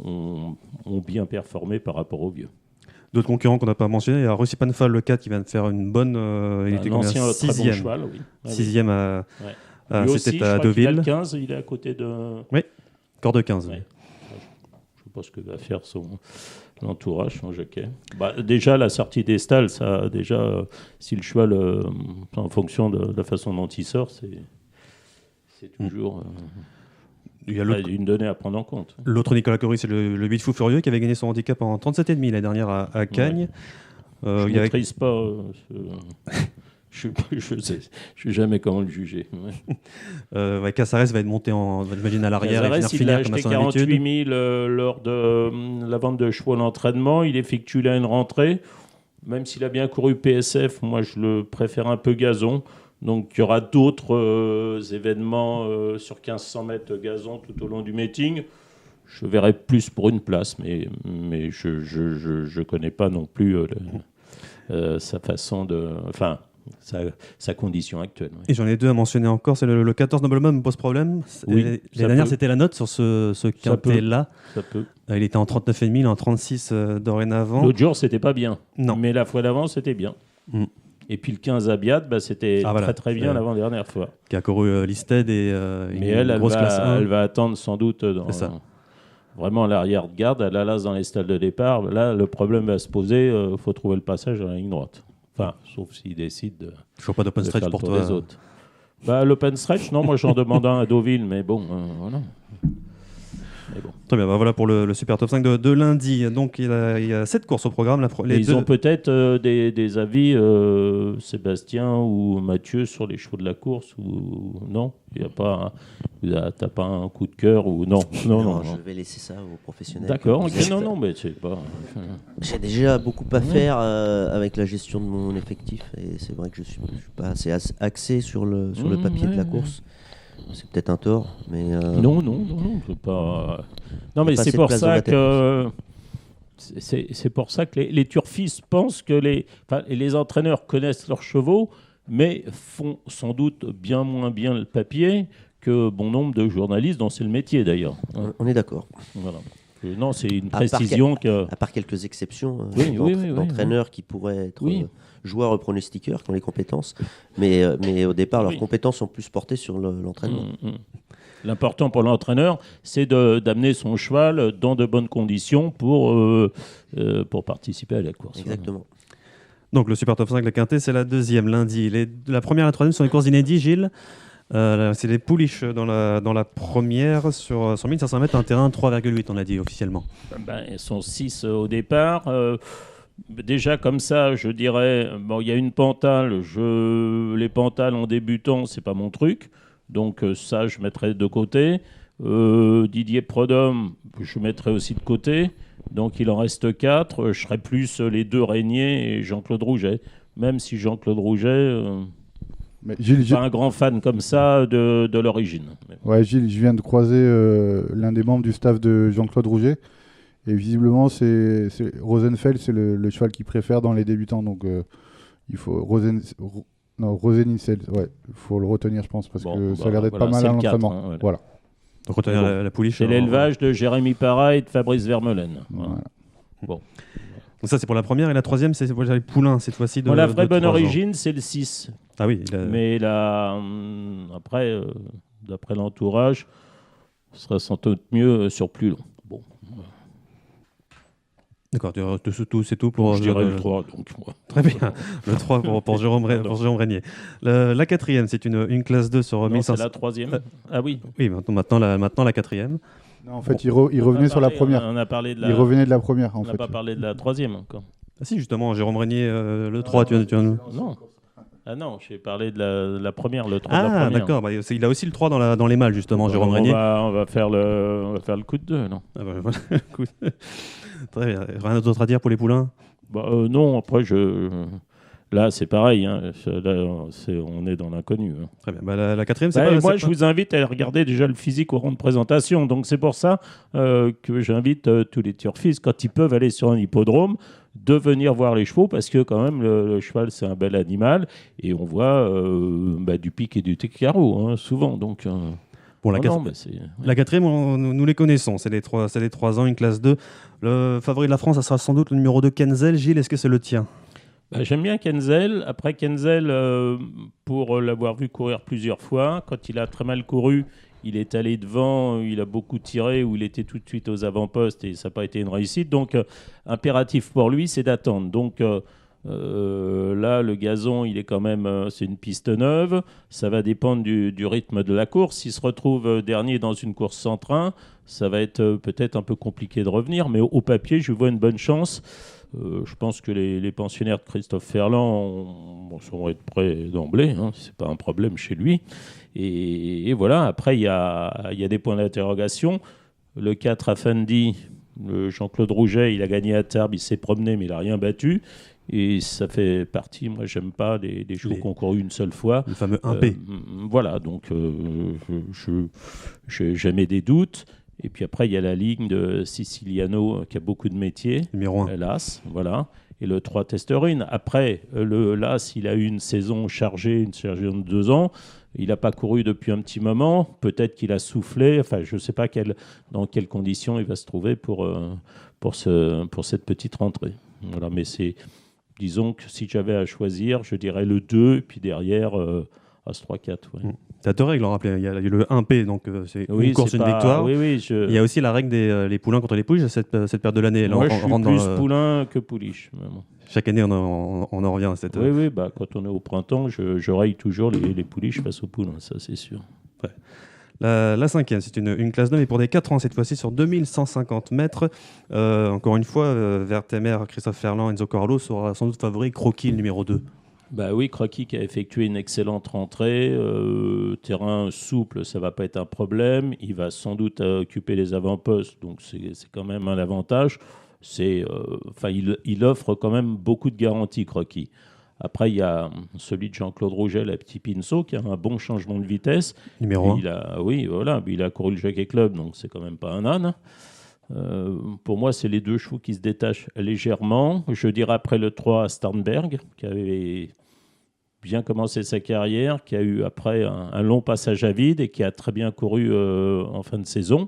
ont bien performé par rapport aux vieux.
D'autres concurrents qu'on n'a pas mentionnés, il y a Rossi Panfal, le 4, qui vient de faire une bonne... il était
ancien très bon
6e.
cheval, oui.
6e à...
Lui aussi,
c'était à Deauville.
Il a le 15, il est à côté de...
Oui, corps de 15.
Ouais. Je ne sais pas ce que va faire l'entourage, son jockey. Déjà, la sortie des stalles, ça, déjà, si le cheval, en fonction de la façon dont il sort, c'est toujours
Il y a l'autre,
une donnée à prendre en compte.
l'autre Nicolas Cory, c'est le 8 Fou Furieux qui avait gagné son handicap en 37,5 l'année dernière à Cagnes.
Je
Il
ne
y a-
maîtrise pas. Je sais jamais comment le juger. Ouais.
Caceres va être monté j'imagine, à l'arrière et
Cazares,
finir
il a
comme à
acheté
son
48
habitude.
000 lors de la vente de chevaux à l'entraînement. Il effectue là une rentrée. Même s'il a bien couru PSF, moi je le préfère un peu gazon. Donc il y aura d'autres événements sur 1500 mètres de gazon tout au long du meeting. Je verrai plus pour une place, mais je connais pas non plus sa façon de... Enfin, sa condition actuelle. Ouais.
Et j'en ai deux à mentionner encore. C'est le 14 Nobleman me pose problème.
Oui,
L'année
ça
dernière,
peut.
c'était la note sur ce quintet-là.
Ça peut.
Il était en 39,5, il est en 36 dorénavant.
L'autre jour, c'était pas bien.
Non.
Mais la fois d'avant, c'était bien.
Mm.
Et puis le 15 Abiat, c'était
voilà.
très bien l'avant-dernière fois.
Qui a couru Listed et
Mais
une
elle
grosse classe 1.
elle va attendre sans doute
C'est ça.
vraiment l'arrière-garde. Elle la lasse dans les stalles de départ. Là, le problème va se poser. Il faut trouver le passage dans la ligne droite. Enfin, sauf s'il décide de
Je vois pas d'open
faire
stretch
le
pour
tour
toi.
des autres. L'open stretch, non, moi j'en demande un à Deauville, mais bon, voilà. Mais bon.
Très bien, voilà pour le Super Top 5 de lundi. Donc il y a 7 courses au programme.
Et ils ont peut-être des avis, Sébastien ou Mathieu, sur les chevaux de la course ou non. Il y a pas, t'as pas un coup de cœur ou non. Non.
Je vais laisser ça aux professionnels.
D'accord.
Vous
ok,
êtes-
non, mais c'est pas.
J'ai déjà beaucoup à faire avec la gestion de mon effectif et c'est vrai que je suis pas assez axé sur le papier de la course. C'est peut-être un tort, mais
Non, c'est pas. Non, mais
pas
c'est
assez de
pour
place dans
ça
ma tête.
que. C'est pour ça que les turfistes pensent que les entraîneurs connaissent leurs chevaux, mais font sans doute bien moins bien le papier que bon nombre de journalistes dont c'est le métier d'ailleurs.
on est d'accord.
Voilà. Non, c'est une
À part
précision que.
À part quelques exceptions
Oui,
d'entraîneurs qui pourraient être
Oui.
joueurs pronostiqueurs qui ont les compétences, mais au départ leurs
Oui.
compétences sont plus portées sur l'entraînement.
L'important pour l'entraîneur, c'est d'amener son cheval dans de bonnes conditions pour participer à la course.
Exactement.
Donc le Super Top 5, la quintée, c'est la deuxième lundi. La première et la troisième sont les courses inédites, Gilles. C'est les pouliches dans la première sur 1500 mètres, un terrain 3,8 on a dit officiellement.
Ils sont 6 au départ. Déjà comme ça, je dirais, il y a une pantale. Les pantales en débutant, c'est pas mon truc. Donc ça, je mettrai de côté. Didier Prodhomme, je mettrai aussi de côté. Donc il en reste 4. Je serai plus les 2 Régnier et Jean-Claude Rouget. Même si Jean-Claude Rouget,
Mais Gilles,
pas un grand fan comme ça de l'origine.
ouais, Gilles, je viens de croiser l'un des membres du staff de Jean-Claude Rouget. Et visiblement, c'est Rosenfeld, c'est le cheval qu'il préfère dans les débutants. Donc il faut Rosenicel, ouais, il faut le retenir, je pense, parce que ça a l'air d'être pas mal
c'est
à
le 4,
l'entraînement.
voilà.
Voilà.
Donc retenir
Mais bon,
la pouliche.
C'est l'élevage de Jérémy Parra et de Fabrice Vermeulen. Voilà.
Voilà.
Bon.
Donc ça c'est pour la première et la troisième c'est pour les poulains cette fois-ci.
La vraie bonne
3 ans.
origine, c'est le 6.
Ah oui.
Mais là, après, d'après l'entourage, ce sera sans doute mieux sur plus long. Bon,
D'accord, c'est tout pour...
je dirais le 3. Donc, moi.
Très bien. Le 3 pour Jérôme Régnier. La quatrième, c'est une classe 2 sur
Non,
1500.
c'est la 3e. Ah oui.
Oui, maintenant la quatrième.
Non, en fait, il revenait sur la première.
On a parlé de
Il revenait de la première, en
On n'a
fait.
pas parlé de la 3e encore.
Ah si, justement, Jérôme Régnier, le 3, tu vas nous...
Non. Ah non, j'ai parlé de la première, le 3 de la
Ah,
première.
d'accord. Il a aussi le 3 dans les mâles, justement, Jérôme Régnier.
On va faire le coup de 2, non?
Ah bah, voilà. Écoute. Très bien. Rien d'autre à dire pour les poulains?
Non, après, là, c'est pareil. Hein. Là, on est dans l'inconnu. Hein.
Très bien. La quatrième, c'est
Ouais,
pas...
moi,
c'est
je
pas-
vous invite à regarder déjà le physique au rond de présentation. Donc, c'est pour ça que j'invite tous les turfistes, quand ils peuvent aller sur un hippodrome, de venir voir les chevaux, parce que quand même, le cheval, c'est un bel animal. Et on voit du pic et du carreau, hein, souvent. Donc,
Bon, la quatrième, nous les connaissons. C'est les 3 ans, une classe 2. Le favori de la France, ça sera sans doute le numéro 2, Kenzel. Gilles, est-ce que c'est le tien?
J'aime bien Kenzel. Après Kenzel, pour l'avoir vu courir plusieurs fois, quand il a très mal couru, il est allé devant, il a beaucoup tiré, ou il était tout de suite aux avant-postes et ça n'a pas été une réussite. Donc, impératif pour lui, c'est d'attendre. Donc, là, là, le gazon, il est quand même, c'est une piste neuve. Ça va dépendre du rythme de la course. S'il se retrouve dernier dans une course sans train, ça va être peut-être un peu compliqué de revenir. Mais au papier, je vois une bonne chance. Je pense que les pensionnaires de Christophe Ferland vont être prêts d'emblée. Hein, c'est pas un problème chez lui. Et voilà. Après, il y a des points d'interrogation. Le 4 Afendi, Jean-Claude Rouget, il a gagné à Tarbes, il s'est promené, mais il n'a rien battu. Et ça fait partie, moi, j'aime pas les chevaux qui ont couru une seule fois.
Le fameux 1P.
Voilà, donc j'aimais des doutes. Et puis après, il y a la ligne de Siciliano qui a beaucoup de métiers.
Numéro 1.
L'As, voilà. Et le 3 Testerune. Après, l'As, il a eu une saison chargée de 2 ans. Il n'a pas couru depuis un petit moment. Peut-être qu'il a soufflé. Enfin, je ne sais pas dans quelles conditions il va se trouver pour cette petite rentrée. Voilà, mais disons que si j'avais à choisir, je dirais le 2, et puis derrière, As 3-4. Ouais.
Tu as deux règles, on rappelait. Il y a le 1P, donc c'est une course, une victoire.
Oui,
Il y a aussi la règle des poulains contre les pouliches, cette période de l'année.
Moi, je suis plus poulain que pouliche.
Chaque année, on en revient à cette...
Oui, quand on est au printemps, je raye toujours les pouliches face aux poulains, ça c'est sûr.
Ouais. La cinquième, c'est une classe 9, mais pour des 4 ans, cette fois-ci sur 2150 mètres. Encore une fois, Vertemer, Christophe Ferland, Enzo Corlo sera sans doute favori. Croquis, le numéro 2.
Bah oui, Croquis qui a effectué une excellente rentrée. Terrain souple, ça va pas être un problème. Il va sans doute occuper les avant-postes, donc c'est quand même un avantage. Il offre quand même beaucoup de garanties, Croquis. Après, il y a celui de Jean-Claude Rouget, la Petit Pinceau, qui a un bon changement de vitesse.
Numéro 1.
Il a couru le Jockey Club, donc c'est quand même pas un âne. Pour moi, c'est les deux chevaux qui se détachent légèrement. Je dirais après le 3 Starnberg, qui avait bien commencé sa carrière, qui a eu après un long passage à vide et qui a très bien couru en fin de saison.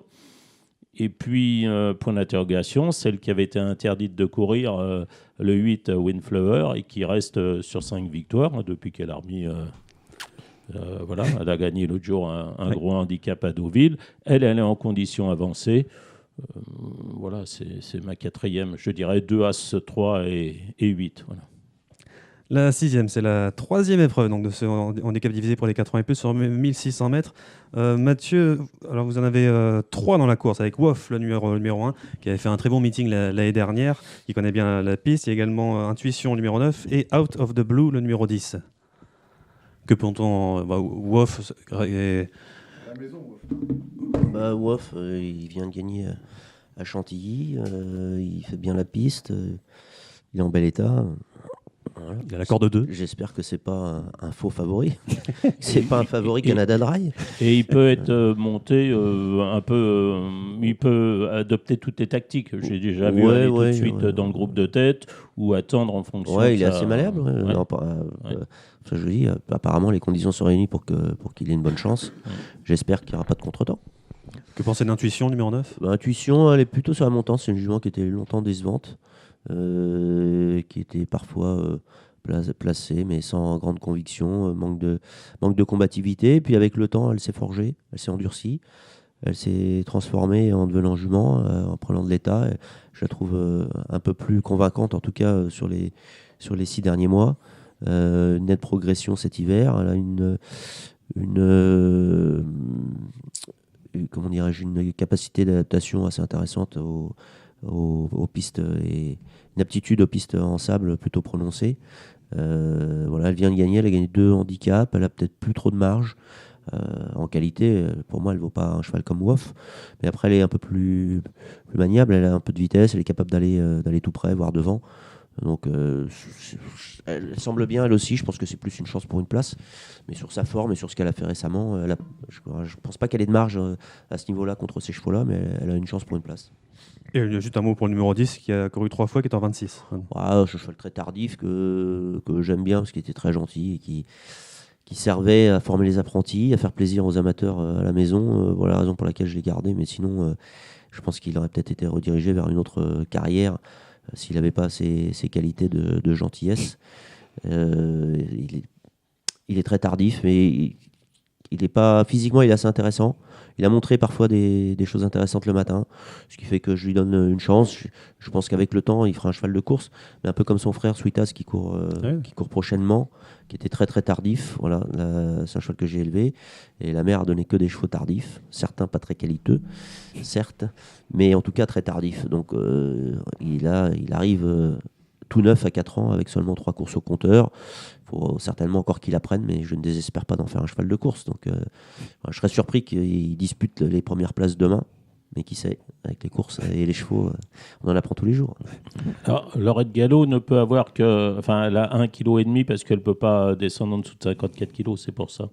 Et puis, point d'interrogation, celle qui avait été interdite de courir, le 8 Windflower, et qui reste sur 5 victoires depuis qu'elle a remis... elle a gagné l'autre jour un gros handicap à Deauville. Elle est en condition avancée. C'est ma quatrième. Je dirais 2 As 3 et 8. Voilà.
La sixième, c'est la troisième épreuve donc de ce handicap divisé pour les 4 ans et plus sur 1600 mètres. Mathieu, alors vous en avez 3 dans la course avec Woff, le numéro 1, qui avait fait un très bon meeting l'année dernière, qui connaît bien la piste. Il y a également Intuition, le numéro 9, et Out of the Blue, le numéro 10. Que peut-on... Woff...
La maison, Woff.
Woff, il vient de gagner à Chantilly. Il fait bien la piste. Il est en bel état. Voilà.
Il a l'accord de 2.
J'espère que c'est pas un faux favori. C'est pas un favori Canada Dry.
Et il peut être monté un peu. Il peut adopter toutes les tactiques. J'ai déjà vu aller tout de suite dans le groupe de tête ou attendre en fonction.
Ouais, il est assez malléable. Je dis, apparemment, les conditions sont réunies pour qu'il ait une bonne chance. J'espère qu'il n'y aura pas de contretemps.
Que pensez d'Intuition, numéro 9 ?
Intuition, elle est plutôt sur la montante. C'est une jument qui était longtemps décevante. Qui était parfois placée, mais sans grande conviction, manque de combativité. Et puis avec le temps, elle s'est forgée, elle s'est endurcie, elle s'est transformée en devenant jument, en prenant de l'état. Je la trouve un peu plus convaincante, en tout cas sur les 6 derniers mois. Une nette progression cet hiver. Elle a une capacité d'adaptation assez intéressante aux pistes et une aptitude aux pistes en sable plutôt prononcée. Elle vient de gagner, elle a gagné 2 handicaps, elle a peut-être plus trop de marge. En qualité, pour moi, elle ne vaut pas un cheval comme Woff, mais après elle est un peu plus maniable, elle a un peu de vitesse, elle est capable d'aller tout près, voire devant. Donc elle semble bien, elle aussi. Je pense que c'est plus une chance pour une place, mais sur sa forme et sur ce qu'elle a fait récemment, je ne pense pas qu'elle ait de marge à ce niveau-là contre ces chevaux-là, mais elle a une chance pour une place.
Et juste un mot pour le numéro 10 qui a couru 3 fois, qui est en 26.
Ce cheval très tardif que j'aime bien parce qu'il était très gentil et qui servait à former les apprentis, à faire plaisir aux amateurs à la maison. Voilà la raison pour laquelle je l'ai gardé, mais sinon je pense qu'il aurait peut-être été redirigé vers une autre carrière s'il n'avait pas ces qualités de gentillesse. Il est très tardif, mais il est pas physiquement, il est assez intéressant. Il a montré parfois des choses intéressantes le matin, ce qui fait que je lui donne une chance. Je pense qu'avec le temps, il fera un cheval de course, mais un peu comme son frère Sweetas qui court prochainement, qui était très très tardif. Voilà, c'est un cheval que j'ai élevé et la mère a donné que des chevaux tardifs, certains pas très qualiteux, certes, mais en tout cas très tardifs. Donc il arrive tout neuf à 4 ans avec seulement 3 courses au compteur. Il faut certainement encore qu'il apprenne, mais je ne désespère pas d'en faire un cheval de course. Donc, je serais surpris qu'il dispute les premières places demain. Mais qui sait, avec les courses et les chevaux, on en apprend tous les jours.
Alors, Laurette Gallo ne peut avoir que. Enfin, elle a 1,5 kg parce qu'elle ne peut pas descendre en dessous de 54 kg, c'est pour ça.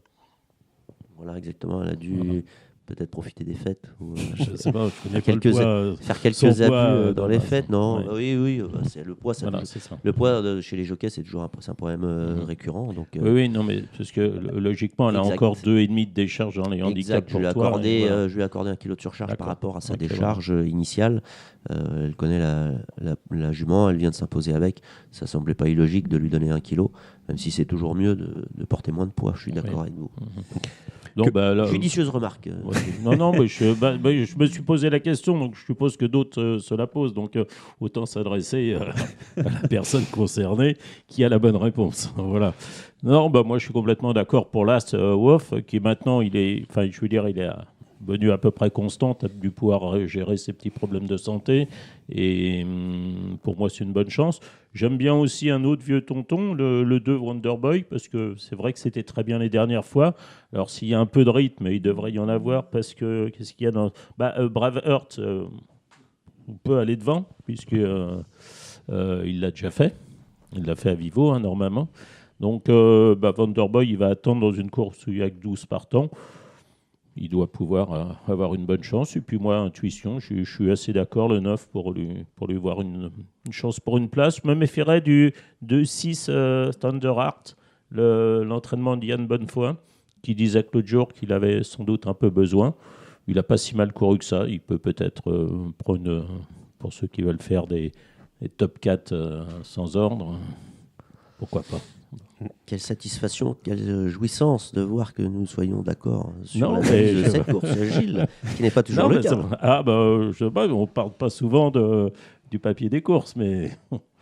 Voilà, exactement. Elle a dû peut-être profiter des fêtes. Ou,
je ne sais pas, je connais
faire
pas le poids,
faire quelques abus dans les
base.
fêtes. Non,
Ouais.
oui, c'est le poids.
Voilà, c'est ça.
Le poids chez les jockeys, c'est toujours un problème récurrent. Donc,
oui, non, mais parce que logiquement, elle a encore 2,5 de décharge dans les handicaps pour toi.
Je lui ai accordé 1 kg de surcharge par rapport à sa décharge initiale. Elle connaît la jument, elle vient de s'imposer avec. Ça semblait pas illogique de lui donner 1 kg, même si c'est toujours mieux de porter moins de poids. Je suis d'accord avec vous.
Donc,
judicieuse remarque.
Non, mais je me suis posé la question, donc je suppose que d'autres se la posent. Donc autant s'adresser à la personne concernée qui a la bonne réponse. Voilà. Non, moi je suis complètement d'accord pour l'As Wolf, qui maintenant il est devenu à peu près constant, a dû pouvoir gérer ses petits problèmes de santé. Et pour moi, c'est une bonne chance. J'aime bien aussi un autre vieux tonton, le 2 Wonderboy, parce que c'est vrai que c'était très bien les dernières fois. Alors, s'il y a un peu de rythme, il devrait y en avoir, parce que qu'est-ce qu'il y a dans... Brave Heart, on peut aller devant, puisqu'il l'a déjà fait. Il l'a fait à Vivo, normalement. Donc, Wonderboy, il va attendre dans une course où il n'y a que 12 partants. Il doit pouvoir avoir une bonne chance. Et puis moi, intuition, je suis assez d'accord, le 9, pour lui voir une chance pour une place. Je me méfierais du 2-6 Thunderheart, l'entraînement d'Yann Bonnefoy, qui disait que l'autre jour qu'il avait sans doute un peu besoin. Il n'a pas si mal couru que ça. Il peut peut-être prendre, pour ceux qui veulent faire des top 4 sans ordre, pourquoi pas.
Quelle satisfaction, quelle jouissance de voir que nous soyons d'accord sur l'analyse de cette course, Gilles, qui n'est pas toujours le cas.
Je sais pas, on ne parle pas souvent du papier des courses, mais...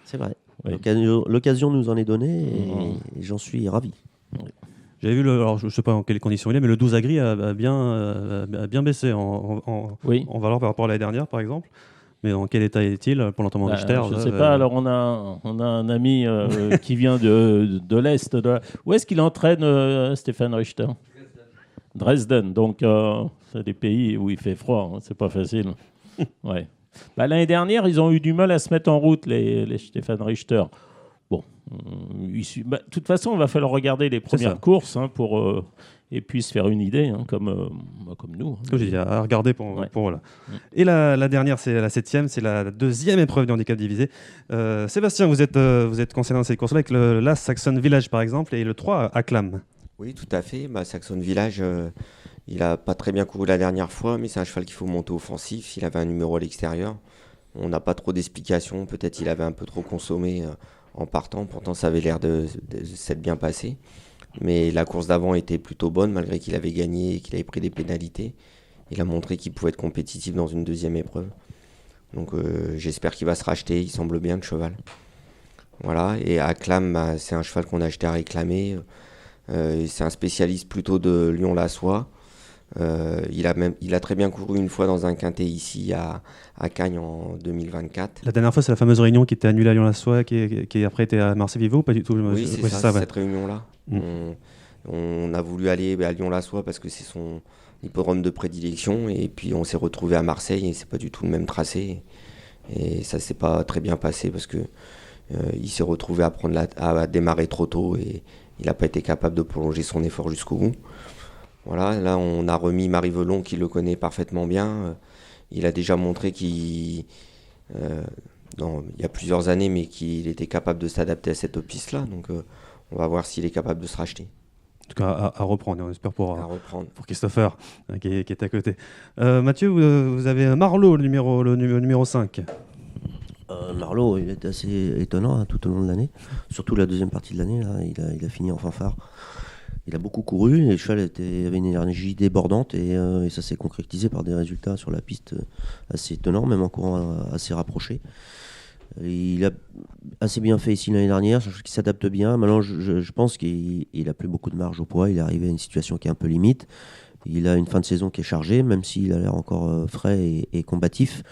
C'est vrai.
Oui.
L'occasion nous en est donnée et j'en suis ravi.
Oui.
J'avais vu, alors je ne sais pas en quelles conditions il est, mais le 12 Agri a bien baissé en valeur par rapport à l'année dernière, par exemple. Mais en quel état est-il pour l'entraînement Richter?
Je ne sais pas. Alors, on a un ami qui vient de l'Est. Où est-ce qu'il entraîne Stéphane Richter? Dresden. Donc, c'est des pays où il fait froid. Hein, c'est pas facile. Ouais. L'année dernière, ils ont eu du mal à se mettre en route, les Stéphane Richter. Bon. De toute façon, il va falloir regarder les premières courses pour... et puis se faire une idée, comme nous. Hein.
Comme j'ai dit, à regarder pour voilà. Et la dernière, c'est la 7e, c'est la 2e épreuve du handicap divisé. Sébastien, vous êtes concerné dans cette course-là avec le Las Saxon Village, par exemple, et le 3 Acclam.
Oui, tout à fait. Saxon Village, il n'a pas très bien couru la dernière fois, mais c'est un cheval qu'il faut monter offensif. Il avait un numéro à l'extérieur. On n'a pas trop d'explications. Peut-être il avait un peu trop consommé en partant. Pourtant, ça avait l'air de s'être bien passé. Mais la course d'avant était plutôt bonne, malgré qu'il avait gagné et qu'il avait pris des pénalités. Il a montré qu'il pouvait être compétitif dans une deuxième épreuve. Donc j'espère qu'il va se racheter, il semble bien le cheval. Voilà, et Acclam, c'est un cheval qu'on a acheté à réclamer. C'est un spécialiste plutôt de Lyon-la-Soie. Il a très bien couru une fois dans un quintet ici à Cagnes en 2024.
La dernière fois, c'est la fameuse réunion qui était annulée à Lyon-la-Soie, qui après était à Marseille-Vivo, pas du tout.
Oui, c'est ça, cette réunion-là. On a voulu aller à Lyon-la-Soie parce que c'est son hippodrome de prédilection, et puis on s'est retrouvé à Marseille et c'est pas du tout le même tracé. Et ça s'est pas très bien passé parce que il s'est retrouvé à démarrer trop tôt et il n'a pas été capable de prolonger son effort jusqu'au bout. Voilà, là on a remis Marie Velon qui le connaît parfaitement bien. Il a déjà montré il y a plusieurs années, mais qu'il était capable de s'adapter à cette piste-là. Donc on va voir s'il est capable de se racheter.
En tout cas, à reprendre, on espère pour Christopher, qui est à côté. Mathieu, vous avez Marlot, le numéro 5.
Marlot, il est assez étonnant tout au long de l'année. Surtout la deuxième partie de l'année, là, il a fini en fanfare. Il a beaucoup couru et le cheval avait une énergie débordante et ça s'est concrétisé par des résultats sur la piste assez étonnants, même en courant assez rapproché. Il a assez bien fait ici l'année dernière, je trouve qu'il s'adapte bien. Maintenant, je pense qu'il n'a plus beaucoup de marge au poids, il est arrivé à une situation qui est un peu limite. Il a une fin de saison qui est chargée, même s'il a l'air encore frais et combatif.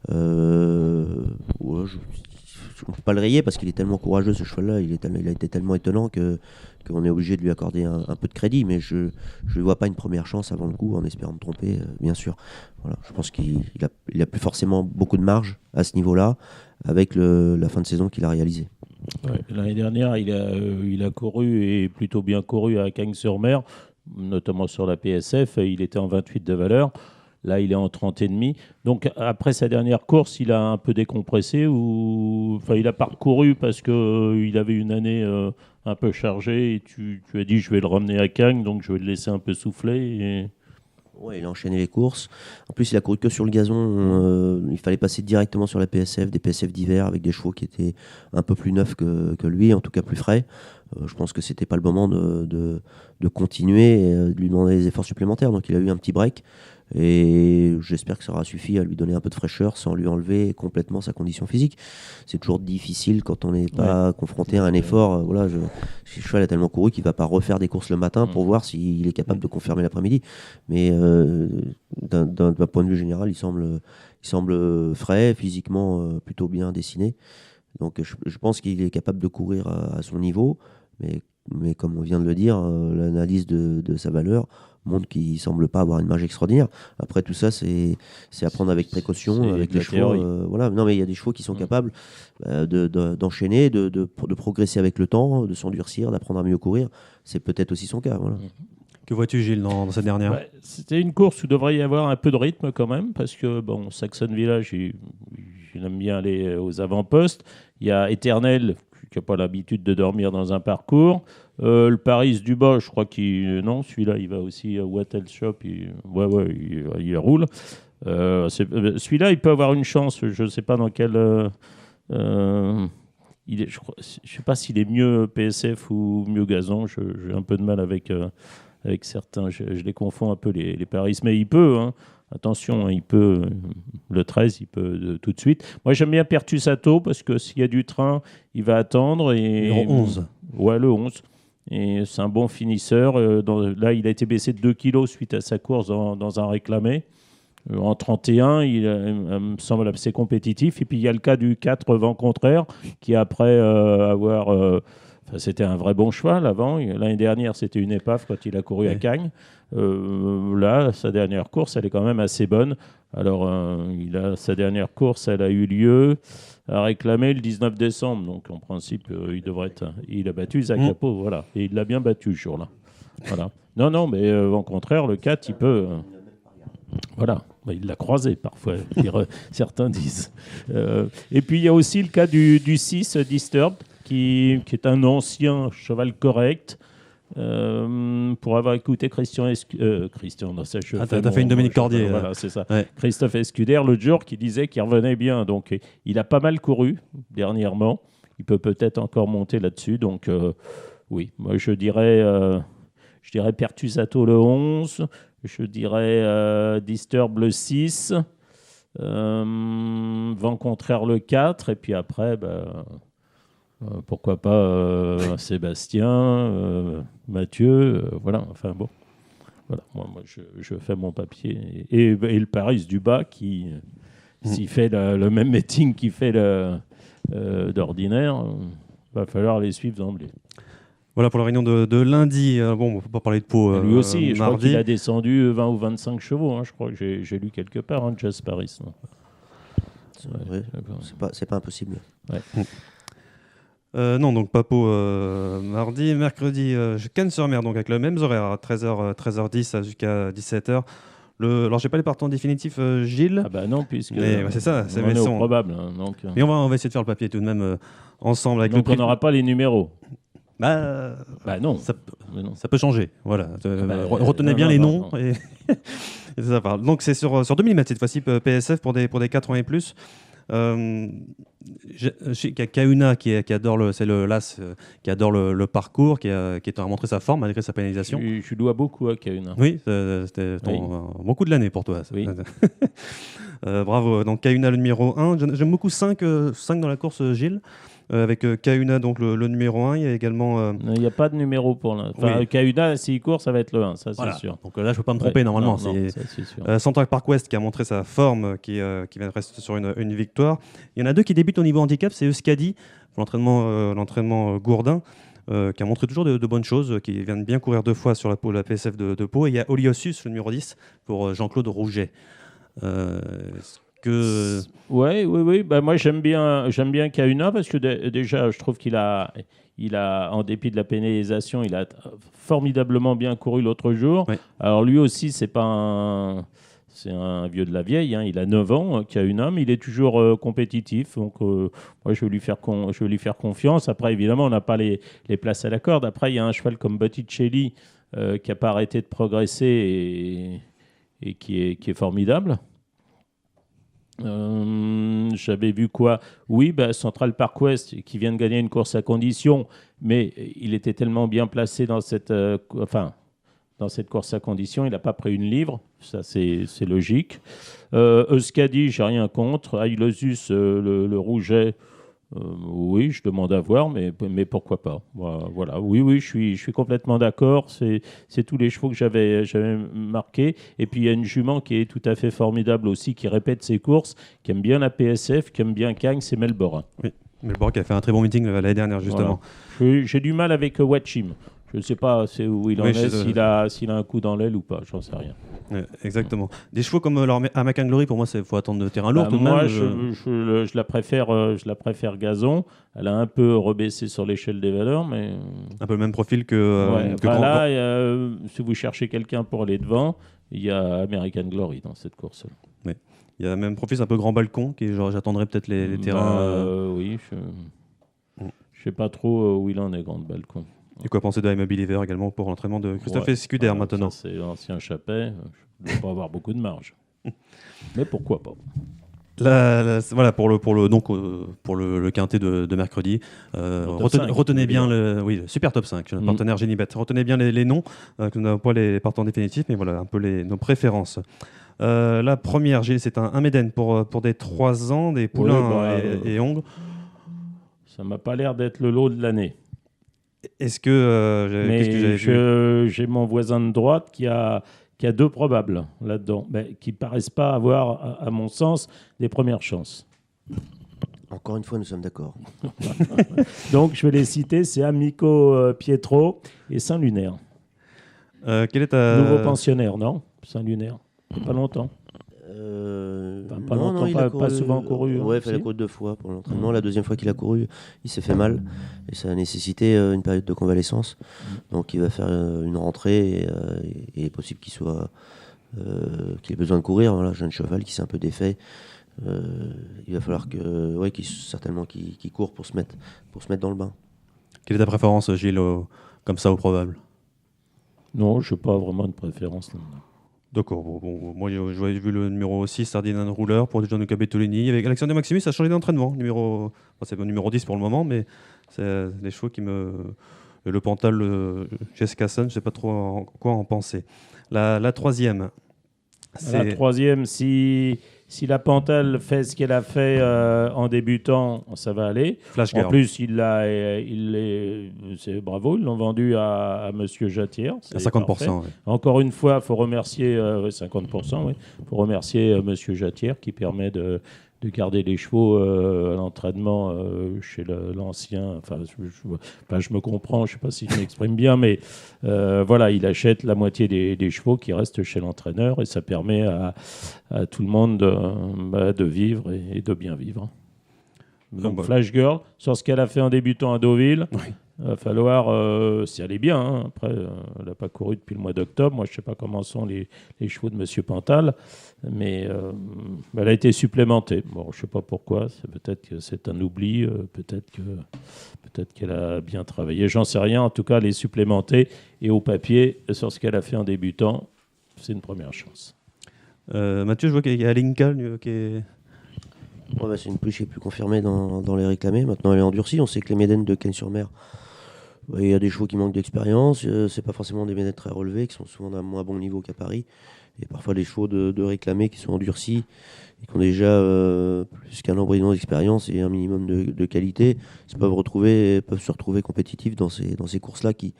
Ouais, on ne peut pas le rayer parce qu'il est tellement courageux ce cheval-là, il a été tellement étonnant qu'on est obligé de lui accorder un peu de crédit, mais je ne vois pas une première chance avant le coup en espérant me tromper, bien sûr. Voilà, je pense qu'il a plus forcément beaucoup de marge à ce niveau-là avec la fin de saison qu'il a réalisée.
Ouais, l'année dernière, il a couru et plutôt bien couru à Cagnes-sur-Mer, notamment sur la PSF. Il était en 28 de valeur. Là, il est en 30,5. Donc, après sa dernière course, il a un peu décompressé enfin, il a parcouru parce qu'il avait une année un peu chargée et tu as dit je vais le ramener à Cagnes, donc je vais le laisser un peu souffler.
Ouais, il a enchaîné les courses. En plus, il a couru que sur le gazon. Il fallait passer directement sur la PSF, des PSF d'hiver avec des chevaux qui étaient un peu plus neufs que lui, en tout cas plus frais. Je pense que c'était pas le moment de continuer et de lui demander des efforts supplémentaires. Donc, il a eu un petit break. Et j'espère que ça aura suffi à lui donner un peu de fraîcheur sans lui enlever complètement sa condition physique. C'est toujours difficile quand on n'est pas confronté à un effort. Voilà, le cheval a tellement couru qu'il ne va pas refaire des courses le matin pour voir s'il est capable de confirmer l'après-midi. Mais d'un point de vue général, il semble frais, physiquement plutôt bien dessiné. Donc je pense qu'il est capable de courir à son niveau. Mais comme on vient de le dire, l'analyse de sa valeur montre qu'il ne semble pas avoir une marge extraordinaire. Après, tout ça, c'est à prendre avec précaution, avec les chevaux. Voilà. Non, mais il y a des chevaux qui sont capables d'enchaîner, de progresser avec le temps, de s'endurcir, d'apprendre à mieux courir. C'est peut-être aussi son cas. Voilà.
Que vois-tu, Gilles, dans cette dernière ?
C'était une course où il devrait y avoir un peu de rythme quand même, parce que Saxon Village, il aime bien aller aux avant-postes. Il y a Éternel, qui n'a pas l'habitude de dormir dans un parcours. Le Paris du Bas, je crois non, celui-là, il va aussi à Wattel Shop. Il roule. Celui-là, il peut avoir une chance. Je ne sais pas dans quel... je ne sais pas s'il est mieux PSF ou mieux gazon. J'ai un peu de mal avec certains. Je les confonds un peu, les Paris. Mais il peut... Hein. Attention, il peut, le 13, il peut tout de suite. Moi, j'aime bien Pertusato parce que s'il y a du train, il va attendre. Et,
le 11.
Ouais, le 11. Et c'est un bon finisseur. Là, il a été baissé de 2 kilos suite à sa course dans un réclamé. En 31, il me semble assez compétitif. Et puis, il y a le cas du 4 vent contraire qui, après avoir... c'était un vrai bon cheval avant. L'année dernière, c'était une épave quand il a couru à Cagnes. Là, sa dernière course, elle est quand même assez bonne. Alors, sa dernière course, elle a eu lieu à réclamer le 19 décembre. Donc, en principe, il a battu Isaac Capot, voilà. Et il l'a bien battu ce jour-là. Voilà. Non, mais au contraire, le 4, il peut... voilà. Il l'a croisé parfois, certains disent. Et puis, il y a aussi le cas du 6, Disturbed, qui est un ancien cheval correct. Pour avoir écouté Christian dans sa cheveux.
T'as fait une Dominique Cordier.
Voilà, c'est ça.
Ouais.
Christophe Escuder, l'autre jour, qui disait qu'il revenait bien. Donc, il a pas mal couru dernièrement. Il peut peut-être encore monter là-dessus. Donc, oui, moi, je dirais Pertusato le 11. Je dirais Disturb le 6. Vent contraire le 4. Et puis après, pourquoi pas Sébastien, Mathieu, voilà, enfin bon. Voilà, moi je fais mon papier. Et le Paris du Bas qui, s'il fait le même meeting qu'il fait d'ordinaire, va falloir les suivre d'emblée.
Voilà pour la réunion de lundi. On ne peut pas parler de Pau.
Lui aussi, je crois
mardi.
qu'il a descendu 20 ou 25 chevaux. Hein, je crois que j'ai lu quelque part, Jazz Paris. Non,
c'est pas impossible.
Ouais.
Non, donc pas Pau mardi. Mercredi, Cannes-sur-Mer, donc avec le même horaire, à 13h10 jusqu'à 17h. Alors, j'ai pas les partants définitifs, Gilles.
Ah bah non, puisque
c'est ça, c'est
probable. Hein, donc,
mais on va essayer de faire le papier tout de même ensemble. Avec
donc on n'aura pas les numéros. Non.
Ça peut changer. Voilà. Retenez bien les noms. Et ça parle. Donc c'est sur 2000 mètres cette fois-ci, PSF pour des 4 ans et plus. Chez Kahuna qui adore c'est le l'as qui adore le parcours, qui est en montrer sa forme malgré sa pénalisation.
Je dois beaucoup à Kahuna.
Oui, c'était beaucoup de l'année pour toi.
Oui.
Bravo. Donc Kahuna le numéro 1. J'aime beaucoup 5 dans la course, Gilles. Avec Kahuna, donc le numéro 1. Il y a également.
Il n'y a pas de numéro pour l'instant. Enfin,
Oui.
Kahuna, s'il court, ça va être le 1, ça c'est sûr.
Donc là, je ne peux pas me tromper normalement.
Non,
c'est
ça, c'est sûr.
Central Park West qui a montré sa forme, qui vient de rester sur une victoire. Il y en a 2 qui débutent au niveau handicap, c'est Euskadi, pour l'entraînement Gourdin, qui a montré toujours de bonnes choses, qui vient de bien courir 2 fois sur la PSF de Pau. Et il y a Oliosus, le numéro 10, pour Jean-Claude Rouget.
Oui. Bah, moi, j'aime bien Kahuna parce que déjà, je trouve qu'il a, en dépit de la pénalisation, il a formidablement bien couru l'autre jour.
Oui.
Alors lui aussi, c'est un vieux de la vieille, hein. Il a 9 ans, Kahuna, mais il est toujours compétitif. Donc, moi, je vais lui faire confiance. Après, évidemment, on n'a pas les places à la corde. Après, il y a un cheval comme Botticelli qui n'a pas arrêté de progresser et qui est formidable. J'avais vu quoi? Oui, Central Park West qui vient de gagner une course à condition, mais il était tellement bien placé dans cette course à condition, il n'a pas pris une livre, ça c'est logique. Euskadi, j'ai rien contre. Ailosus, le Rouget, oui, je demande à voir, mais pourquoi pas. Voilà. Oui, je suis complètement d'accord. C'est tous les chevaux que j'avais marqués. Et puis il y a une jument qui est tout à fait formidable aussi, qui répète ses courses, qui aime bien la PSF, qui aime bien Cagnes, c'est Melbourne.
Oui, Melbourne qui a fait un très bon meeting l'année dernière justement.
Voilà. J'ai du mal avec Watchim. Je ne sais pas où il en est, s'il a un coup dans l'aile ou pas, j'en sais rien.
Exactement. Des chevaux comme Amakan Glory, pour moi, il faut attendre de terrain lourd tout de
moi,
même.
je la préfère Gazon. Elle a un peu rebaissé sur l'échelle des valeurs, mais
un peu le même profil que
là, si vous cherchez quelqu'un pour aller devant, il y a American Glory dans cette course.
Oui. Il y a le même profil, c'est un peu grand balcon, j'attendrai peut-être les terrains.
Oui, je sais pas trop où il en est, grand balcon.
Et quoi penser de I'm a Believer également pour l'entraînement de Christophe Escuder maintenant?
Ça, c'est l'ancien Chappet. Je ne vais pas avoir beaucoup de marge. Mais pourquoi pas?
Voilà pour le quintet de mercredi. Retenez bien le super top 5, le partenaire Genibet. Retenez bien les noms, que nous n'avons pas les partants définitifs, mais voilà un peu nos préférences. La première, Gilles, c'est un Méden pour des 3 ans, des poulains et ongles.
Ça m'a pas l'air d'être le lot de l'année.
Est-ce que qu'est-ce que j'avais vu?
J'ai mon voisin de droite qui a 2 probables là-dedans, mais qui paraissent pas avoir, à mon sens, des premières chances.
Encore une fois, nous sommes d'accord.
Donc, je vais les citer, c'est Amico Pietro et Saint-Lunaire.
Quel est ta...
Nouveau pensionnaire, non? Saint-Lunaire, pas longtemps. Pas longtemps,
il a
pas souvent couru.
Ouais, il a couru 2 fois pour l'entraînement. La deuxième fois qu'il a couru, il s'est fait mal et ça a nécessité une période de convalescence. Donc il va faire une rentrée et il est possible qu'il ait besoin de courir. Voilà, jeune cheval qui s'est un peu défait. Il va falloir qu'il court pour se mettre dans le bain.
Quelle est ta préférence, Gilles, comme ça au probable?
Non, je n'ai pas vraiment de préférence là-dedans.
D'accord. Bon, moi, j'avais vu le numéro 6, Ferdinand Rouleur, pour Gianluca Bettolini. Avec Alexander Maximus, ça a changé d'entraînement. C'est le numéro 10 pour le moment, mais c'est des chevaux qui me... Le Pantal, Jessica Sun, je ne sais pas trop quoi en penser. La troisième.
La troisième, si la Pantal fait ce qu'elle a fait en débutant, ça va aller.
Flash Girl.
En plus, c'est bravo, ils l'ont vendu à Monsieur Jatière.
À 50%. Oui.
Encore une fois, il faut remercier 50%. Oui. Faut remercier Monsieur Jatière qui permet de garder les chevaux à l'entraînement chez l'ancien. Enfin, je me comprends, je ne sais pas si je m'exprime bien, mais voilà, il achète la moitié des chevaux qui restent chez l'entraîneur et ça permet à tout le monde de vivre et de bien vivre. Donc, Flash Girl, sur ce qu'elle a fait en débutant à Deauville, il va falloir, si elle est bien, hein, après, elle n'a pas couru depuis le mois d'octobre. Moi, je ne sais pas comment sont les chevaux de Monsieur Pantal, mais elle a été supplémentée. Bon, je ne sais pas pourquoi, peut-être que c'est un oubli, peut-être qu'elle a bien travaillé, j'en sais rien. En tout cas, elle est supplémentée et au papier, sur ce qu'elle a fait en débutant, c'est une première chance.
Mathieu, je vois qu'il y a Lincoln qui est...
Ouais, bah, c'est une pouliche qui est plus confirmée dans les réclamés. Maintenant, elle est endurcie. On sait que les médènes de Cagnes-sur-Mer, il y a des chevaux qui manquent d'expérience. C'est pas forcément des médènes très relevés, qui sont souvent d'un moins bon niveau qu'à Paris. Et parfois des chevaux de réclamés qui sont endurcis et qui ont déjà plus qu'un embryon d'expérience et un minimum de qualité, peuvent se retrouver compétitifs dans ces courses-là qui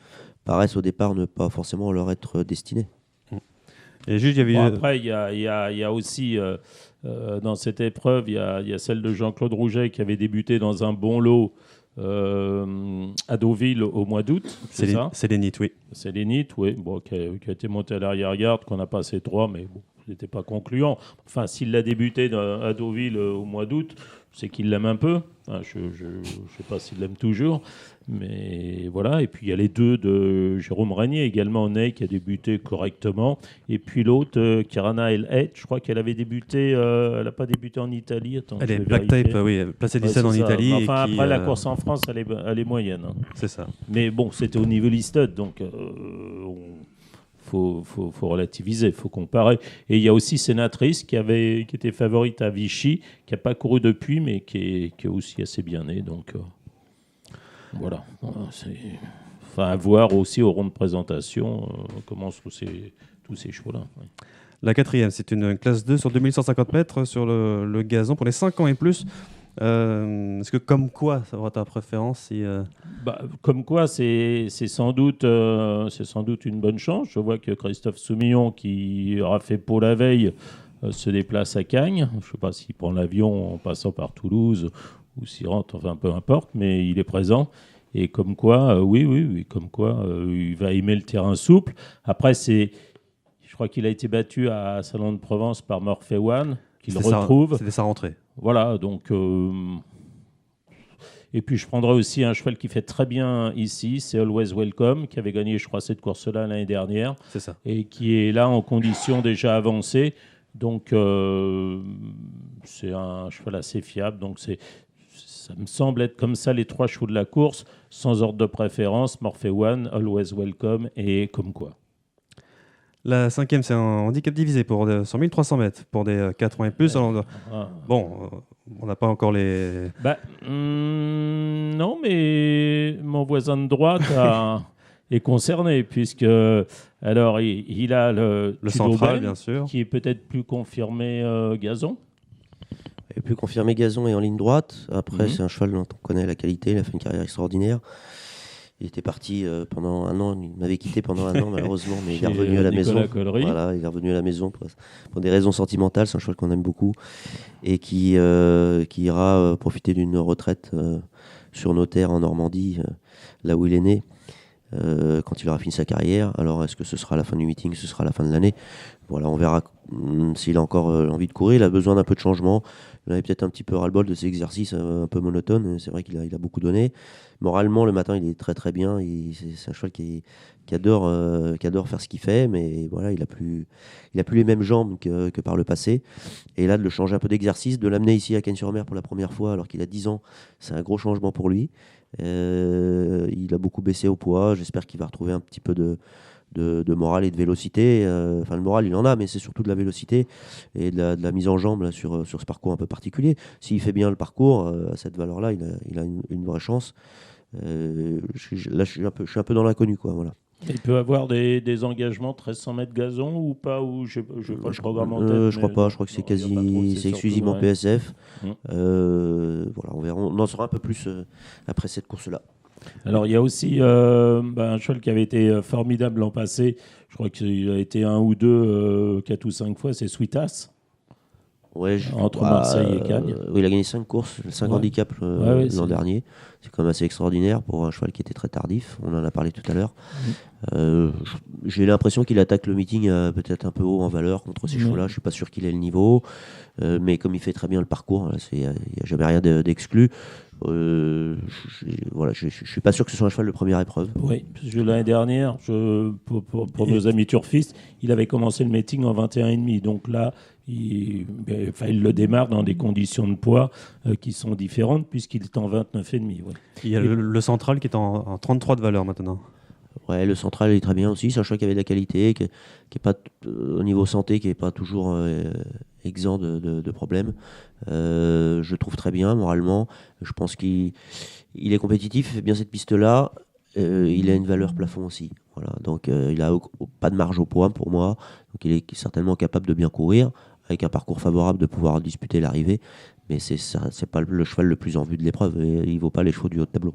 paraissent au départ ne pas forcément leur être destinées.
Et juste, il y avait
Bon, après, il y a aussi, dans cette épreuve, il y a celle de Jean-Claude Rouget qui avait débuté dans un bon lot à Deauville au mois d'août. C'est ça ?
Sélénite, oui.
Sélénite, oui, bon, qui a été monté à l'arrière-garde, qu'on a passé 3, mais bon, c'était pas concluant. Enfin, s'il l'a débuté à Deauville au mois d'août, c'est qu'il l'aime un peu. Enfin, je ne sais pas s'il l'aime toujours, mais voilà. Et puis il y a les deux de Jérôme Régnier, également en Ney, qui a débuté correctement. Et puis l'autre, Kirana El Het, je crois qu'elle avait débuté, elle n'a pas débuté en Italie. Attends,
Elle
je
est
vais
Black
vérifier.
Tape, oui, placée
Ouais,
17 en
c'est ça.
Italie.
Mais enfin,
et qui,
après, la course en France, elle est moyenne. Hein.
C'est ça.
Mais bon, c'était au niveau listed, donc faut relativiser, il faut comparer. Et il y a aussi Sénatrice qui était favorite à Vichy, qui n'a pas couru depuis, mais qui est aussi assez bien née. Donc voilà. Enfin, à voir aussi au rond de présentation comment sont tous ces chevaux-là. Ouais.
La quatrième, c'est une classe 2 sur 2150 mètres sur le gazon pour les 5 ans et plus. Est-ce que comme quoi ça aura ta préférence si,
Comme quoi, c'est sans doute une bonne chance. Je vois que Christophe Soumillon, qui aura fait Pau la veille, se déplace à Cagnes. Je ne sais pas s'il prend l'avion en passant par Toulouse ou s'il rentre, enfin peu importe, mais il est présent. Et comme quoi, oui, comme quoi, il va aimer le terrain souple. Après, je crois qu'il a été battu à Salon de Provence par Murphy One, qu'il retrouve.
C'était sa rentrée.
Voilà, donc... Et puis je prendrai aussi un cheval qui fait très bien ici, c'est Always Welcome, qui avait gagné, je crois, cette course-là l'année dernière.
C'est ça.
Et qui est là en condition déjà avancée. Donc c'est un cheval assez fiable. Donc ça me semble être comme ça les 3 chevaux de la course, sans ordre de préférence, Morphe One, Always Welcome et Comme quoi.
La cinquième, c'est un handicap divisé sur 1300 mètres pour des 4 ans et plus. Alors, bon, on n'a pas encore les...
Non, mais mon voisin de droite est concerné, puisque alors il a le
central, bien sûr,
qui est peut-être plus confirmé Gazon.
Et plus confirmé Gazon est en ligne droite. Après, c'est un cheval dont on connaît la qualité. Il a fait une carrière extraordinaire. Il était parti pendant un an. Il m'avait quitté pendant un an, malheureusement, mais il est revenu à la maison. Voilà, il est revenu à la maison pour des raisons sentimentales. C'est un cheval qu'on aime beaucoup et qui ira profiter d'une retraite sur nos terres en Normandie, là où il est né, quand il aura fini sa carrière. Alors, est-ce que ce sera à la fin du meeting, ce sera à la fin de l'année? Voilà, on verra s'il a encore envie de courir. Il a besoin d'un peu de changement. Il avait peut-être un petit peu ras-le-bol de ces exercices un peu monotones. C'est vrai qu'il a beaucoup donné. Moralement, le matin, il est très très bien. C'est un cheval qui adore faire ce qu'il fait, mais voilà, il a plus les mêmes jambes que par le passé. Et là, de le changer un peu d'exercice, de l'amener ici à Cagnes-sur-Mer pour la première fois, alors qu'il a 10 ans, c'est un gros changement pour lui. Il a beaucoup baissé au poids. J'espère qu'il va retrouver un petit peu de morale et de vélocité. Enfin, le moral, il en a, mais c'est surtout de la vélocité et de la mise en jambe là, sur ce parcours un peu particulier. S'il fait bien le parcours, à cette valeur-là, il a une vraie chance. Là, je suis un peu dans l'inconnu, quoi. Voilà.
Il peut avoir des engagements 1300 mètres gazon ou pas, ou je n'ai pas le programme en tête.
Je crois pas, je crois que c'est exclusivement PSF. Voilà, on verra. On en saura un peu plus après cette course-là.
Alors il y a aussi un cheval qui avait été formidable l'an passé, je crois qu'il a été 1 ou 2, 4 ou 5 fois, c'est Sweetas.
Ouais,
entre Marseille et Cagnes.
Oui, il a gagné 5 courses, 5 handicaps l'an dernier. C'est quand même assez extraordinaire pour un cheval qui était très tardif. On en a parlé tout à l'heure. J'ai l'impression qu'il attaque le meeting peut-être un peu haut en valeur contre ces chevaux-là. Je ne suis pas sûr qu'il ait le niveau. Mais comme il fait très bien le parcours, il n'y a jamais rien d'exclu. Voilà, je ne suis pas sûr que ce soit un cheval de première épreuve.
Oui, parce que l'année dernière, pour nos amis turfistes, il avait commencé le meeting en 21,5. Donc là, il le démarre dans des conditions de poids qui sont différentes puisqu'il est en 29,5. Ouais.
Il y a le central qui est en 33 de valeur maintenant.
Ouais, le central est très bien aussi. C'est un cheval qui avait de la qualité, qui est pas au niveau santé, qui n'est pas toujours exempt de problèmes. Je le trouve très bien moralement. Je pense qu'il est compétitif, il fait bien cette piste-là. Il a une valeur plafond aussi. Voilà. Donc il n'a pas de marge au point pour moi. Donc il est certainement capable de bien courir, avec un parcours favorable de pouvoir disputer l'arrivée. Mais c'est pas le cheval le plus en vue de l'épreuve. Et il ne vaut pas les chevaux du haut de tableau.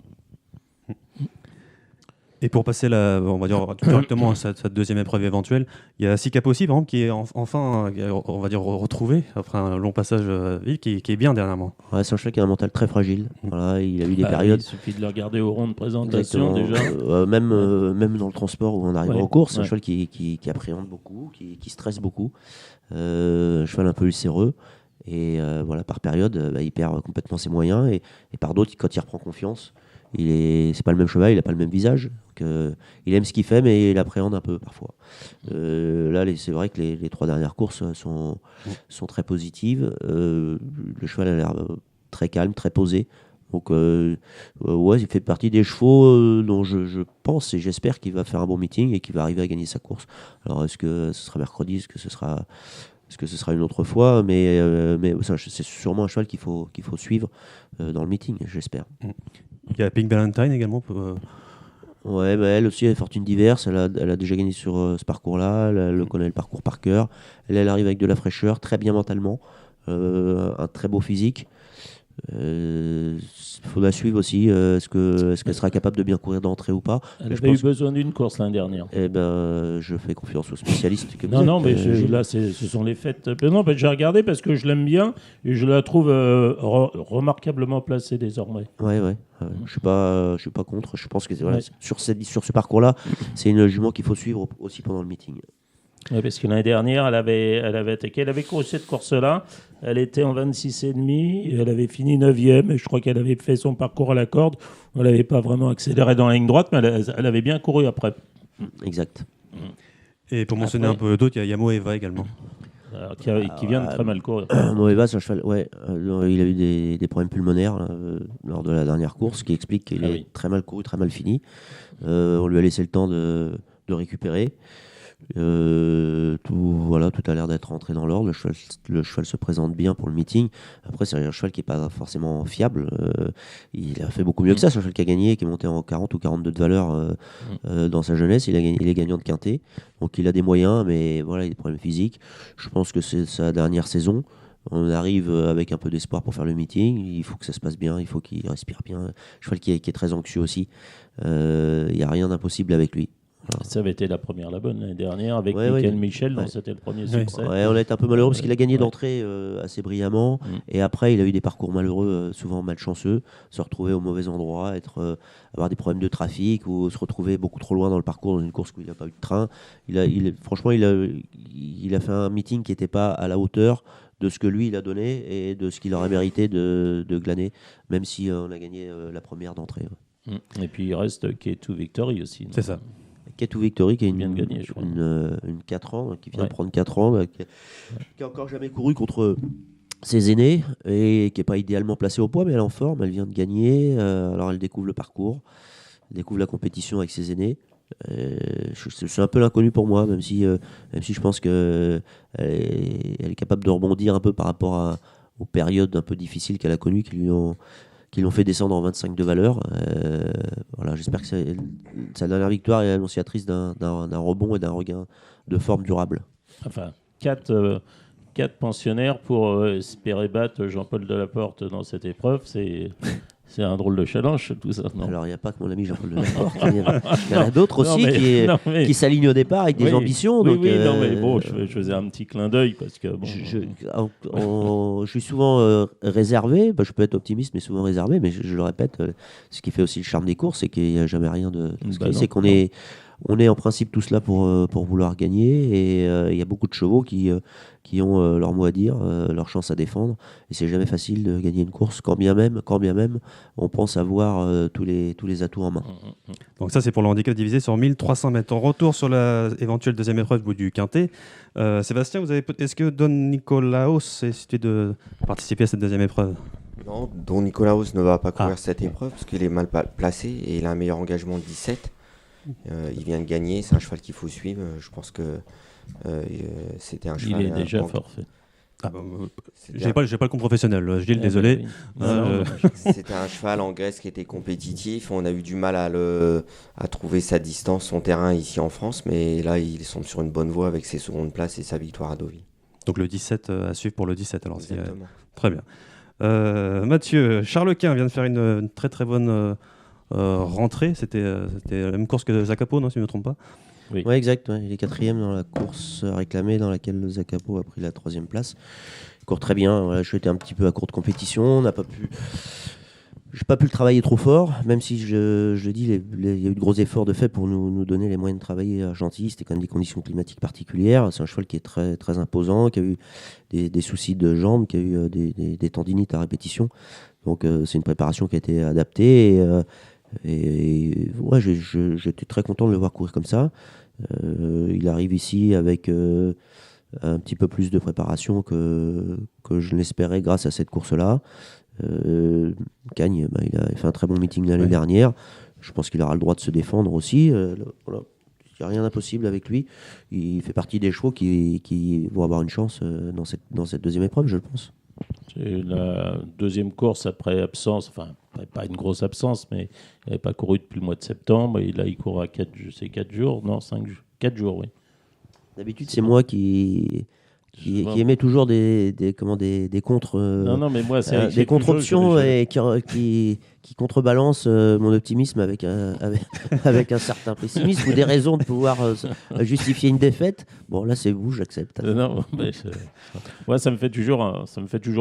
Et pour passer on va dire directement à cette deuxième épreuve éventuelle, il y a Sika Possi, par exemple, qui est enfin, on va dire, retrouvé après un long passage vif, qui est bien dernièrement.
Ouais, c'est un cheval qui a un mental très fragile. Voilà, il a eu des périodes.
Il suffit de le regarder au rond de présentation déjà.
Même dans le transport où on arrive en course, c'est un cheval qui appréhende beaucoup, qui stresse beaucoup. Cheval un peu ulcéreux. Et voilà, par période, il perd complètement ses moyens. Et par d'autres, quand il reprend confiance, c'est pas le même cheval, il n'a pas le même visage. Donc, il aime ce qu'il fait, mais il appréhende un peu parfois. Là, c'est vrai que les 3 dernières courses sont très positives. Le cheval a l'air très calme, très posé. Donc, ouais, il fait partie des chevaux dont je pense et j'espère qu'il va faire un bon meeting et qu'il va arriver à gagner sa course. Alors, est-ce que ce sera mercredi, est-ce que ce sera une autre fois, mais c'est sûrement un cheval qu'il faut suivre dans le meeting, j'espère.
Il y a Pink Valentine également.
Ouais, elle aussi, elle a fortune diverse. Elle a déjà gagné sur ce parcours-là. Elle connaît le parcours par cœur. Elle arrive avec de la fraîcheur, très bien mentalement, un très beau physique. Il faut la suivre aussi. Est-ce qu'elle sera capable de bien courir d'entrée ou pas?
Elle avait eu besoin d'une course l'année dernière.
Eh ben, je fais confiance aux spécialistes.
Non, mais là, ce sont les fêtes. Non, j'ai regardé parce que je l'aime bien et je la trouve remarquablement placée désormais.
Ouais. Je suis pas contre. Je pense que voilà, sur ce parcours-là, c'est une jument qu'il faut suivre aussi pendant le meeting.
Oui, parce que l'année dernière, elle avait attaqué. Elle avait couru cette course-là. Elle était en 26,5. Elle avait fini 9e. Et je crois qu'elle avait fait son parcours à la corde. Elle n'avait pas vraiment accéléré dans la ligne droite, mais elle avait bien couru après.
Exact.
Et pour mentionner un peu d'autres, il y a Yamo Eva également.
Qui vient de très mal courir.
Moeva, c'est un cheval. Ouais, il a eu des problèmes pulmonaires lors de la dernière course, qui explique qu'il est très mal couru, très mal fini. On lui a laissé le temps de récupérer. Tout a l'air d'être rentré dans l'ordre. Le cheval se présente bien pour le meeting. Après, c'est un cheval qui n'est pas forcément fiable. Il a fait beaucoup mieux que ça. C'est un cheval qui a gagné, qui est monté en 40 ou 42 de valeur dans sa jeunesse. Il est gagnant de quintet. Donc il a des moyens, mais voilà, il a des problèmes physiques. Je pense que c'est sa dernière saison. On arrive avec un peu d'espoir pour faire le meeting. Il faut que ça se passe bien, il faut qu'il respire bien. Un cheval qui est très anxieux aussi. Il n'y a rien d'impossible avec lui.
Voilà. Ça avait été la première la bonne l'année dernière avec Michael Michel, donc c'était le premier succès.
Ouais, on a été un peu malheureux parce qu'il a gagné d'entrée assez brillamment et après il a eu des parcours malheureux, souvent malchanceux, se retrouver au mauvais endroit, avoir des problèmes de trafic ou se retrouver beaucoup trop loin dans le parcours dans une course où il n'y a pas eu de train. Franchement, il a fait un meeting qui n'était pas à la hauteur de ce que lui il a donné et de ce qu'il aurait mérité de glaner, même si on a gagné la première d'entrée.
Et puis il reste K2 Victory aussi.
C'est ça.
K2 Victory qui a
une
4 ans, qui vient de prendre 4 ans, qui n'a encore jamais couru contre ses aînés et qui n'est pas idéalement placée au poids, mais elle est en forme, elle vient de gagner. Alors elle découvre le parcours, elle découvre la compétition avec ses aînés. C'est un peu l'inconnu pour moi, même si je pense qu'elle est capable de rebondir un peu par rapport aux périodes un peu difficiles qu'elle a connues, qui l'ont fait descendre en 25 de valeur. Voilà, j'espère que sa dernière victoire est annonciatrice d'un rebond et d'un regain de forme durable.
Enfin, 4 pensionnaires pour espérer battre Jean-Paul Delaporte dans cette épreuve, c'est un drôle de challenge, tout ça. Non.
Alors, il n'y a pas que mon ami Jean-Paul Delaporte. Il y en a d'autres aussi qui s'alignent au départ avec des ambitions. Donc,
mais bon, je faisais un petit clin d'œil parce que... Bon,
je suis souvent réservé. Je peux être optimiste, mais souvent réservé. Mais je le répète, ce qui fait aussi le charme des courses, c'est qu'il n'y a jamais rien de... c'est qu'on est en principe tous là pour vouloir gagner. Et il y a beaucoup de chevaux qui ont leur mot à dire, leur chance à défendre. Et c'est jamais facile de gagner une course, quand bien même on pense avoir tous les atouts en main.
Donc ça, c'est pour le handicap divisé sur 1300 mètres. On retourne sur la éventuelle deuxième épreuve du Quintet. Sébastien, est-ce que Don Nicolaos est situé de participer à cette deuxième épreuve?
Non, Don Nicolaos ne va pas courir cette épreuve parce qu'il est mal placé et il a un meilleur engagement de 17. Il vient de gagner, c'est un cheval qu'il faut suivre. Je pense que c'était un cheval.
Il est déjà forfait.
Ah, bah,
C'était
j'ai pas le compte professionnel, Gilles, désolé.
C'était un cheval en Grèce qui était compétitif. On a eu du mal à trouver sa distance, son terrain ici en France. Mais là, ils sont sur une bonne voie avec ses secondes places et sa victoire à Deauville.
Donc le 17 à suivre pour le 17. Alors,
Exactement.
très bien. Mathieu, Charles Quint vient de faire une très très bonne rentrée. C'était la même course que Zakapo, non, si je ne me trompe pas.
Oui.
Ouais, exact. Ouais. Il est 4e dans la course réclamée dans laquelle le Zakapo a pris la 3e place. Il court très bien. Voilà, je étais un petit peu à court de compétition. On n'a pas pu. J'ai pas pu le travailler trop fort, même si je le dis, il y a eu de gros efforts de fait pour nous donner les moyens de travailler à Gentilly. C'était quand même des conditions climatiques particulières. C'est un cheval qui est très, très imposant, qui a eu des soucis de jambes, qui a eu des tendinites à répétition. Donc c'est une préparation qui a été adaptée. Et ouais, j'étais très content de le voir courir comme ça. Il arrive ici avec un petit peu plus de préparation que je l'espérais grâce à cette course-là. Cagne, il a fait un très bon meeting l'année dernière. Je pense qu'il aura le droit de se défendre aussi. Voilà. Il n'y a rien d'impossible avec lui. Il fait partie des chevaux qui vont avoir une chance dans cette deuxième épreuve, je pense.
C'est la deuxième course après absence, enfin pas une grosse absence, mais il n'avait pas couru depuis le mois de septembre. Et là, il court à 4 jours, non, 4 jours, oui.
D'habitude, c'est moi qui émet toujours des contre
non, mais moi, c'est
des contre-options et qui contrebalance mon optimisme avec un certain pessimisme ou des raisons de pouvoir justifier une défaite. Bon, là, c'est vous, j'accepte.
Non, mais moi, ça me fait toujours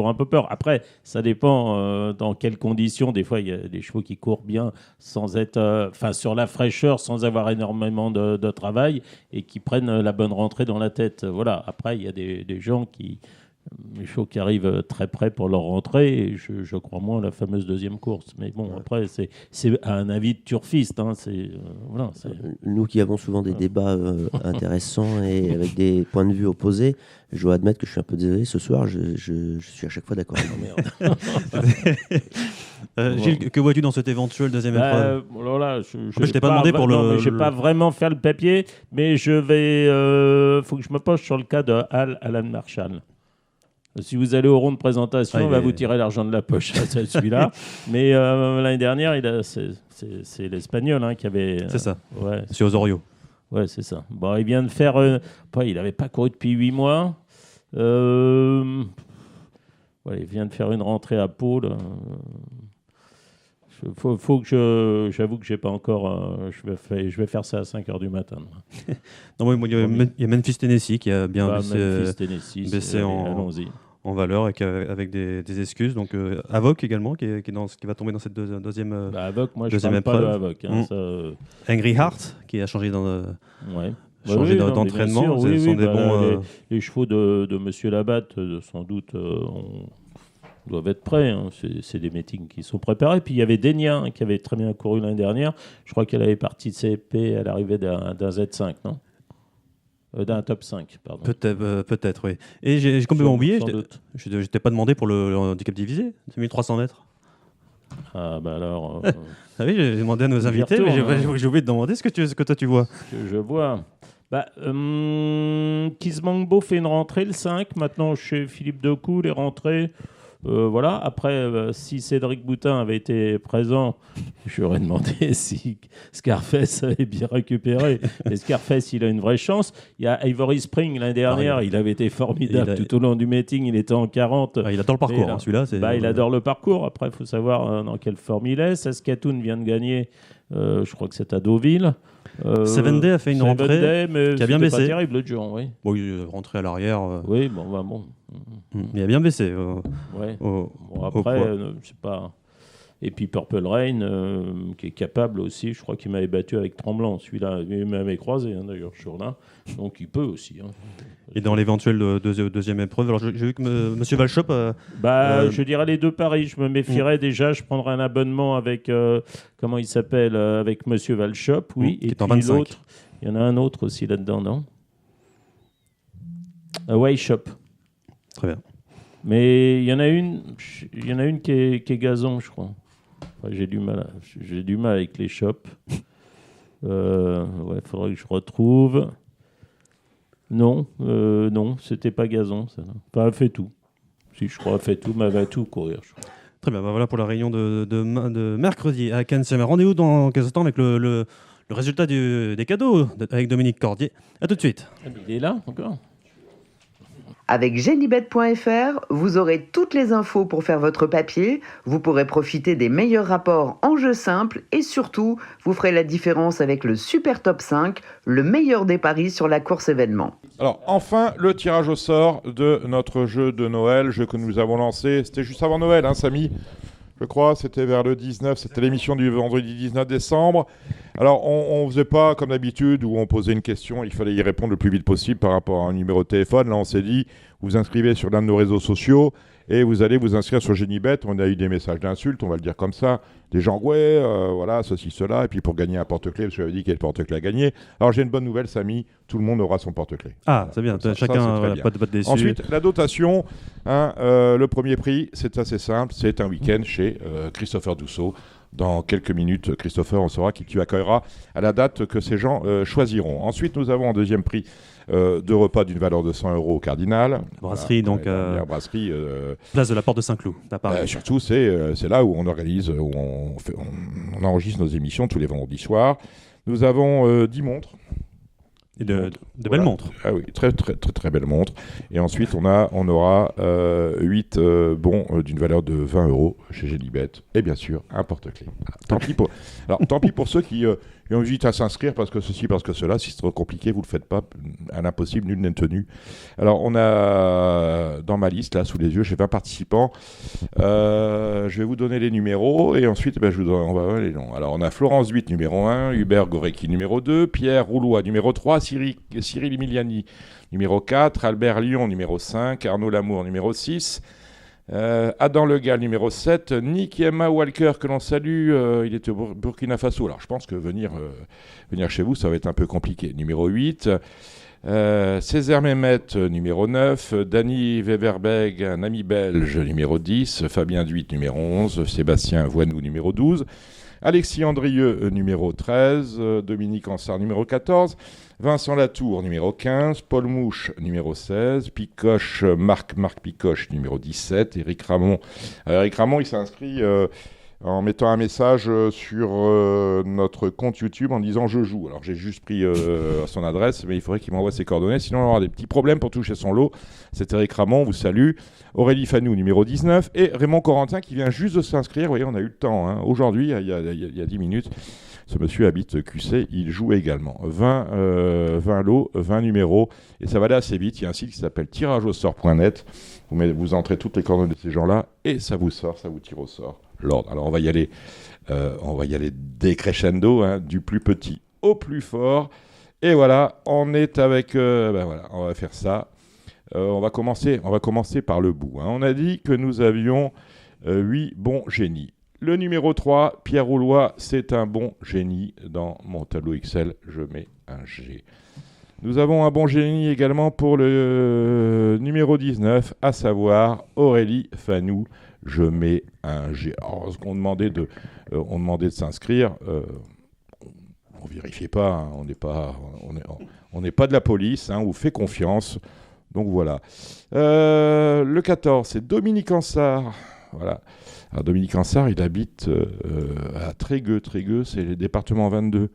un peu peur. Après, ça dépend dans quelles conditions. Des fois, il y a des chevaux qui courent bien sans être, sur la fraîcheur, sans avoir énormément de travail et qui prennent la bonne rentrée dans la tête. Voilà. Après, il y a des gens les chevaux qui arrivent très près pour leur rentrée, et je crois moins à la fameuse deuxième course. Mais bon, après, c'est un avis de turfiste. Hein, voilà,
nous qui avons souvent des débats intéressants et avec des points de vue opposés, je dois admettre que je suis un peu désolé. Ce soir, je suis à chaque fois d'accord.
Gilles, que vois-tu dans cette éventuelle deuxième épreuve?
Je t'ai pas demandé pour le. Je n'ai pas vraiment fait le papier, mais je vais. Faut que je me penche sur le cas de Alan Marshall. Si vous allez au rond de présentation, on va vous tirer l'argent de la poche, c'est celui-là. Mais l'année dernière, c'est l'Espagnol qui avait...
c'est ça,
ouais,
c'est Osorio.
Ouais, c'est ça. Bon, il vient de faire... il n'avait pas couru depuis 8 mois. Il vient de faire une rentrée à Pau. Faut que j'avoue que j'ai pas encore. Je vais faire ça à 5h du matin.
Non, il y a Memphis Tennessee qui a bien baissé en valeur avec des excuses. Donc Avoc également qui va tomber dans cette deuxième
Avoc, moi
deuxième
je parle
épreuve.
pas de Avoc.
Angry Heart qui a changé d'entraînement.
Les chevaux de Monsieur Labatte, sans doute, doivent être prêts. Hein. C'est des meetings qui sont préparés. Puis il y avait Denia qui avait très bien couru l'année dernière. Je crois qu'elle avait parti de CP à l'arrivée d'un Z5, non d'un top 5, pardon.
Peut-être, oui. Et j'ai complètement oublié, je t'ai pas demandé pour le handicap divisé, 2300 mètres.
Ah bah alors...
ah oui, j'ai demandé à nos invités, mais j'ai oublié de demander ce que toi tu vois.
Je vois. Kismangbo fait une rentrée le 5, maintenant chez Philippe Decou, les rentrées... voilà. Après, si Cédric Boutin avait été présent, j'aurais demandé si Scarface avait bien récupéré. Et Scarface, il a une vraie chance. Il y a Ivory Spring l'année dernière, il avait été formidable tout au long du meeting. Il était en 40.
Il adore le parcours, celui-là.
Il adore le parcours. Après, il faut savoir dans quelle forme il est. Saskatoon vient de gagner, je crois que c'est à Deauville.
Seven Day a fait une rentrée qui a bien baissé.
Pas terrible le jour, oui.
Bon, il est rentré à l'arrière.
Oui, bon.
Il a bien baissé.
Après, je sais pas. Et puis Purple Rain, qui est capable aussi. Je crois qu'il m'avait battu avec Tremblant. Celui-là, il m'avait croisé d'ailleurs ce jour-là. Donc il peut aussi. Hein.
Et dans l'éventuelle deuxième épreuve, alors j'ai vu que Monsieur Valchop.
Je dirais les deux paris. Je me méfierais déjà. Je prendrais un abonnement avec comment il s'appelle avec Monsieur Valchop, oui.
Qui
et
est en
puis
25.
l'autre, il y en a un autre aussi là-dedans, non Way Shop.
Très bien.
Mais il y en a une qui est gazon, je crois. Enfin, j'ai du mal avec les shops. Faudrait que je retrouve. Non, c'était pas Gazon. Ça. Enfin, fait tout. Si, je crois, fait tout, mais elle va tout courir. Je crois.
Très bien, voilà pour la réunion de mercredi à Cannes-sur-Mer. Rendez-vous dans quelques instants avec le résultat des cadeaux avec Dominique Cordier. A tout de suite.
Il est là encore.
Avec genibet.fr, vous aurez toutes les infos pour faire votre papier, vous pourrez profiter des meilleurs rapports en jeu simple et surtout, vous ferez la différence avec le Super Top 5, le meilleur des paris sur la course événement.
Alors, enfin, le tirage au sort de notre jeu de Noël, jeu que nous avons lancé. C'était juste avant Noël, hein, Samy ? Je crois, c'était vers le 19, c'était l'émission du vendredi 19 décembre. Alors, on ne faisait pas comme d'habitude où on posait une question, il fallait y répondre le plus vite possible par rapport à un numéro de téléphone. Là, on s'est dit, vous vous inscrivez sur l'un de nos réseaux sociaux et vous allez vous inscrire sur Genibet. On a eu des messages d'insultes, on va le dire comme ça. Des gens, voilà, ceci, cela. Et puis pour gagner un porte-clés, parce que j'avais dit quel porte-clés à gagner. Alors, j'ai une bonne nouvelle, Samy, tout le monde aura son porte-clés.
Ah, c'est bien, chacun
c'est
pas de déçu.
Ensuite, la dotation, le premier prix, c'est assez simple, c'est un week-end chez Christopher Dousseau. Dans quelques minutes, Christopher, on saura qui tu accueilleras à la date que ces gens choisiront. Ensuite, nous avons en deuxième prix 2 repas d'une valeur de 100 € au Cardinal.
Brasserie,
voilà,
donc.
Brasserie.
Place de la Porte de Saint-Cloud, à Paris.
Surtout, c'est là où on organise, où on enregistre nos émissions tous les vendredis soirs. Nous avons 10 montres.
Et de belles montres.
Ah oui, très, très, très, très belles montres. Et ensuite, on aura 8 bons d'une valeur de 20 € chez Genibet. Et bien sûr, un porte-clés. Tant pis pour ceux qui ont hésité à s'inscrire parce que ceci, parce que cela. Si c'est trop compliqué, vous ne le faites pas. À l'impossible, nul n'est tenu. Alors, on a dans ma liste, là, sous les yeux, j'ai 20 participants. Je vais vous donner les numéros et ensuite, on va voir les noms. Alors, on a Florence 8, numéro 1, Hubert Gorecki, numéro 2, Pierre Roulois, numéro 3, Cyril Emiliani, numéro 4, Albert Lyon, numéro 5, Arnaud Lamour, numéro 6, Adam Legal, numéro 7, Nick et Emma Walker, que l'on salue, il était au Burkina Faso. Alors, je pense que venir chez vous, ça va être un peu compliqué. Numéro 8, Césaire Mehmet, numéro 9, Danny Weberberg, un ami belge, numéro 10, Fabien Duit, numéro 11, Sébastien Voinou, numéro 12, Alexis Andrieux, numéro 13, Dominique Ansart, numéro 14, Vincent Latour, numéro 15, Paul Mouche, numéro 16, Picoche, Marc Picoche, numéro 17, Éric Ramon. Éric Ramon, il s'est inscrit en mettant un message sur notre compte YouTube en disant « Je joue ». Alors j'ai juste pris son adresse, mais il faudrait qu'il m'envoie ses coordonnées, sinon on aura des petits problèmes pour toucher son lot. C'est Éric Ramon, on vous salue. Aurélie Fanou, numéro 19, et Raymond Corentin qui vient juste de s'inscrire. Vous voyez, on a eu le temps, hein. Aujourd'hui, il y a 10 minutes. Ce monsieur habite QC, il joue également. 20 lots, 20 numéros, et ça va aller assez vite. Il y a un site qui s'appelle tirageausort.net. Vous entrez toutes les coordonnées de ces gens-là, et ça vous tire au sort l'ordre. Alors on va y aller décrescendo, hein, du plus petit au plus fort. Et voilà, on est avec... voilà, on va faire ça. On va commencer par le bout, hein. On a dit que nous avions 8 bons génies. Le numéro 3, Pierre Roulois, c'est un bon génie. Dans mon tableau Excel, je mets un G. Nous avons un bon génie également pour le numéro 19, à savoir Aurélie Fanou. Je mets un G. Alors, on demandait de s'inscrire. On ne vérifiait pas, hein. On n'est pas de la police, hein. On vous fait confiance. Donc voilà. Le 14, c'est Dominique Ansart. Voilà. Alors Dominique Ansart, il habite à Trégueux. Trégueux, c'est le département 22. Je ne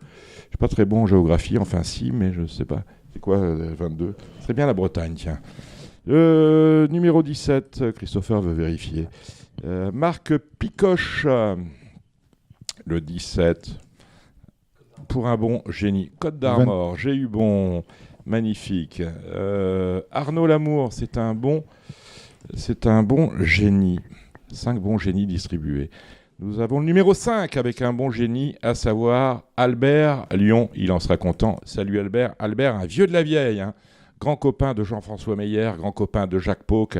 suis pas très bon en géographie, enfin si, mais je ne sais pas. C'est quoi 22 ? C'est bien la Bretagne, tiens. Numéro 17, Christopher veut vérifier. Marc Picoche, le 17, pour un bon génie. Côte d'Armor, j'ai eu bon, magnifique. Arnaud Lamour, c'est un bon génie. 5 bons génies distribués. Nous avons le numéro 5 avec un bon génie, à savoir Albert Lyon. Il en sera content. Salut Albert. Albert, un vieux de la vieille, hein. Grand copain de Jean-François Meyer, grand copain de Jacques Pauque,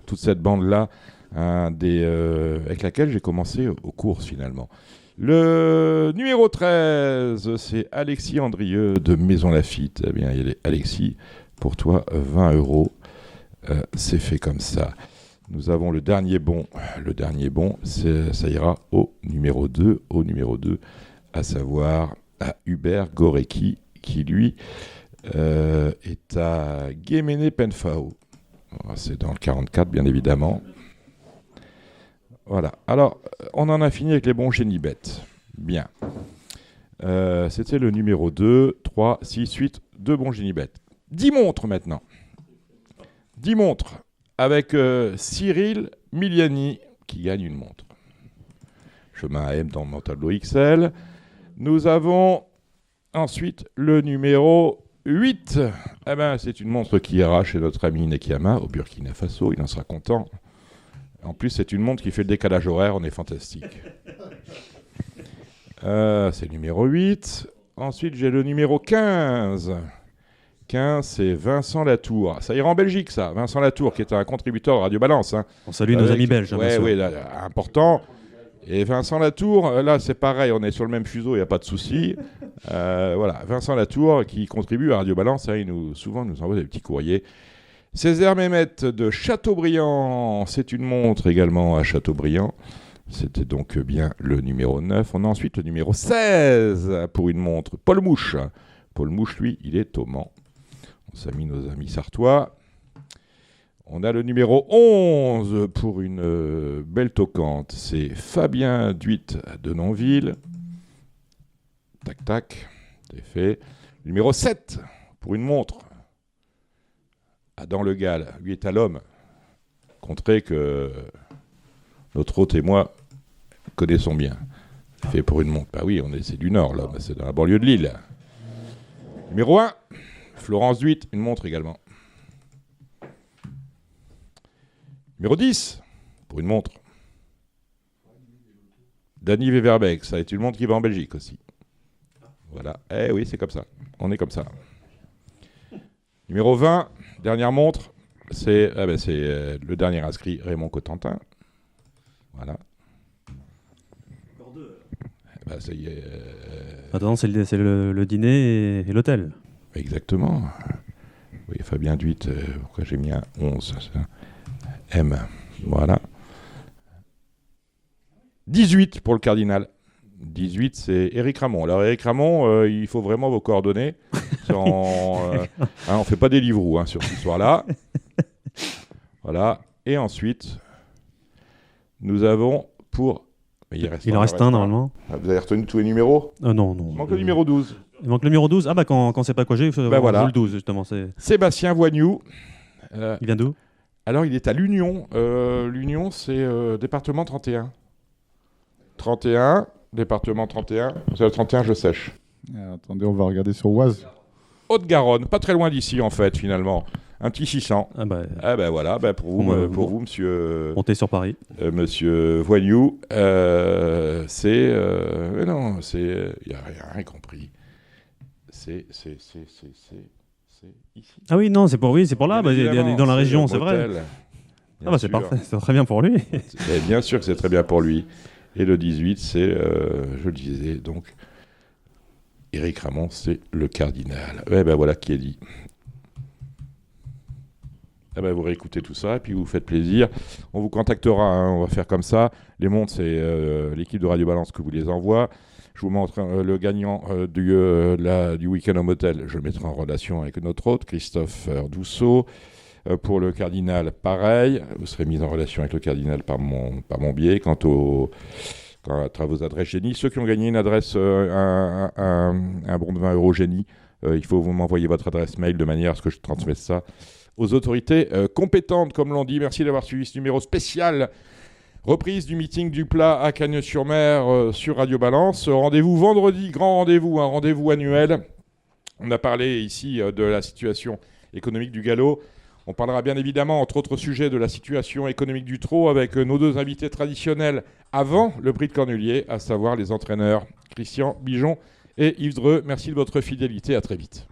toute cette bande-là, avec laquelle j'ai commencé aux courses finalement. Le numéro 13, c'est Alexis Andrieux de Maison Lafitte. Eh bien, Alexis, pour toi, 20 €. C'est fait comme ça. Nous avons le dernier bon. Le dernier bon, ça ira au numéro 2, à savoir à Hubert Gorecki, qui lui est à Guéméné Penfao. C'est dans le 44, bien évidemment. Voilà. Alors, on en a fini avec les bons Génibet. Bien. C'était le numéro 2, 3, 6, 8, 2 bons Génibet. 10 montres maintenant. 10 montres avec Cyril Miliani qui gagne une montre. Chemin AM dans mon tableau XL. Nous avons ensuite le numéro 8. Eh ben, c'est une montre qui ira chez notre ami Nekiyama au Burkina Faso. Il en sera content. En plus, c'est une montre qui fait le décalage horaire. On est fantastique. C'est le numéro 8. Ensuite, j'ai le numéro 15. 15, c'est Vincent Latour. Ça ira en Belgique, ça. Vincent Latour, qui est un contributeur de Radio Balance. Hein.
On salue nos amis belges.
Oui, important. Et Vincent Latour, là, c'est pareil. On est sur le même fuseau, il n'y a pas de souci. Voilà, Vincent Latour, qui contribue à Radio Balance. Hein, souvent, il nous envoie des petits courriers. Césaire Mehmet de Châteaubriand. C'est une montre également à Châteaubriand. C'était donc bien le numéro 9. On a ensuite le numéro 16 pour une montre. Paul Mouche. Paul Mouche, lui, il est au Mans. On s'est mis nos amis sartois. On a le numéro 11 pour une belle toquante. C'est Fabien Duit de Nonville. Tac, tac. C'est fait. Numéro 7 pour une montre. Adam Le Gall. Lui est à l'homme. Contré que notre hôte et moi connaissons bien. Fait pour une montre. Bah oui, c'est du Nord, l'homme. C'est dans la banlieue de Lille. Numéro 1. Florence Duit, une montre également. Numéro 10, pour une montre. Danny Weverbeek, ça est une montre qui va en Belgique aussi. Voilà. Eh oui, c'est comme ça. On est comme ça. Numéro 20, dernière montre, c'est le dernier inscrit, Raymond Cotentin. Voilà. Bah, ça y est.
Attends, c'est le dîner et l'hôtel.
Exactement. Oui, Fabien Duit, pourquoi j'ai mis un 11 ça. M. Voilà. 18 pour le cardinal. 18, c'est Éric Ramon. Alors, Éric Ramon, il faut vraiment vos coordonnées. On ne fait pas des livres sur cette histoire-là. Voilà. Et ensuite, nous avons pour...
Il en reste un, normalement.
Ah, vous avez retenu tous les numéros ?
Non.
Il manque le numéro 12.
Il manque le numéro 12. Ah bah quand on ne sait pas quoi j'ai,
voilà.
le 12, justement.
Sébastien Voignoux.
Il vient d'où ?
Alors, il est à l'Union. L'Union, c'est département 31. 31, département 31. C'est le 31, je sèche.
Attendez, on va regarder sur Oise.
Haute-Garonne, pas très loin d'ici, en fait, finalement. Un petit 600.
Ah bah
voilà, pour vous, monsieur...
Montez sur Paris.
Monsieur Voignoux, non, il n'y a rien compris. C'est ici.
Ah oui, non, c'est pour là, dans la région, c'est vrai. Ah bah c'est parfait, c'est très bien pour lui.
Bien sûr que c'est très bien pour lui. Et le 18, c'est, je le disais, donc, Éric Ramon, c'est le cardinal. Voilà qui est dit. Vous réécoutez tout ça et puis vous faites plaisir. On vous contactera, hein, on va faire comme ça. Les montres, c'est l'équipe de Radio Balance que vous les envoie. Je vous montre le gagnant du week-end au motel. Je le mettrai en relation avec notre hôte, Christophe Dousseau. Pour le cardinal, pareil. Vous serez mis en relation avec le cardinal par mon biais. Quant à vos adresses Génie, ceux qui ont gagné une adresse, un bon de 20 € Génie, il faut vous m'envoyer votre adresse mail de manière à ce que je transmette ça aux autorités compétentes, comme l'on dit. Merci d'avoir suivi ce numéro spécial. Reprise du meeting du plat à Cagnes-sur-Mer sur Radio Balance. Rendez-vous vendredi, grand rendez-vous, un rendez-vous annuel. On a parlé ici de la situation économique du galop. On parlera bien évidemment, entre autres sujets, de la situation économique du trot avec nos deux invités traditionnels avant le prix de Cornulier, à savoir les entraîneurs Christian Bijon et Yves Dreux. Merci de votre fidélité. À très vite.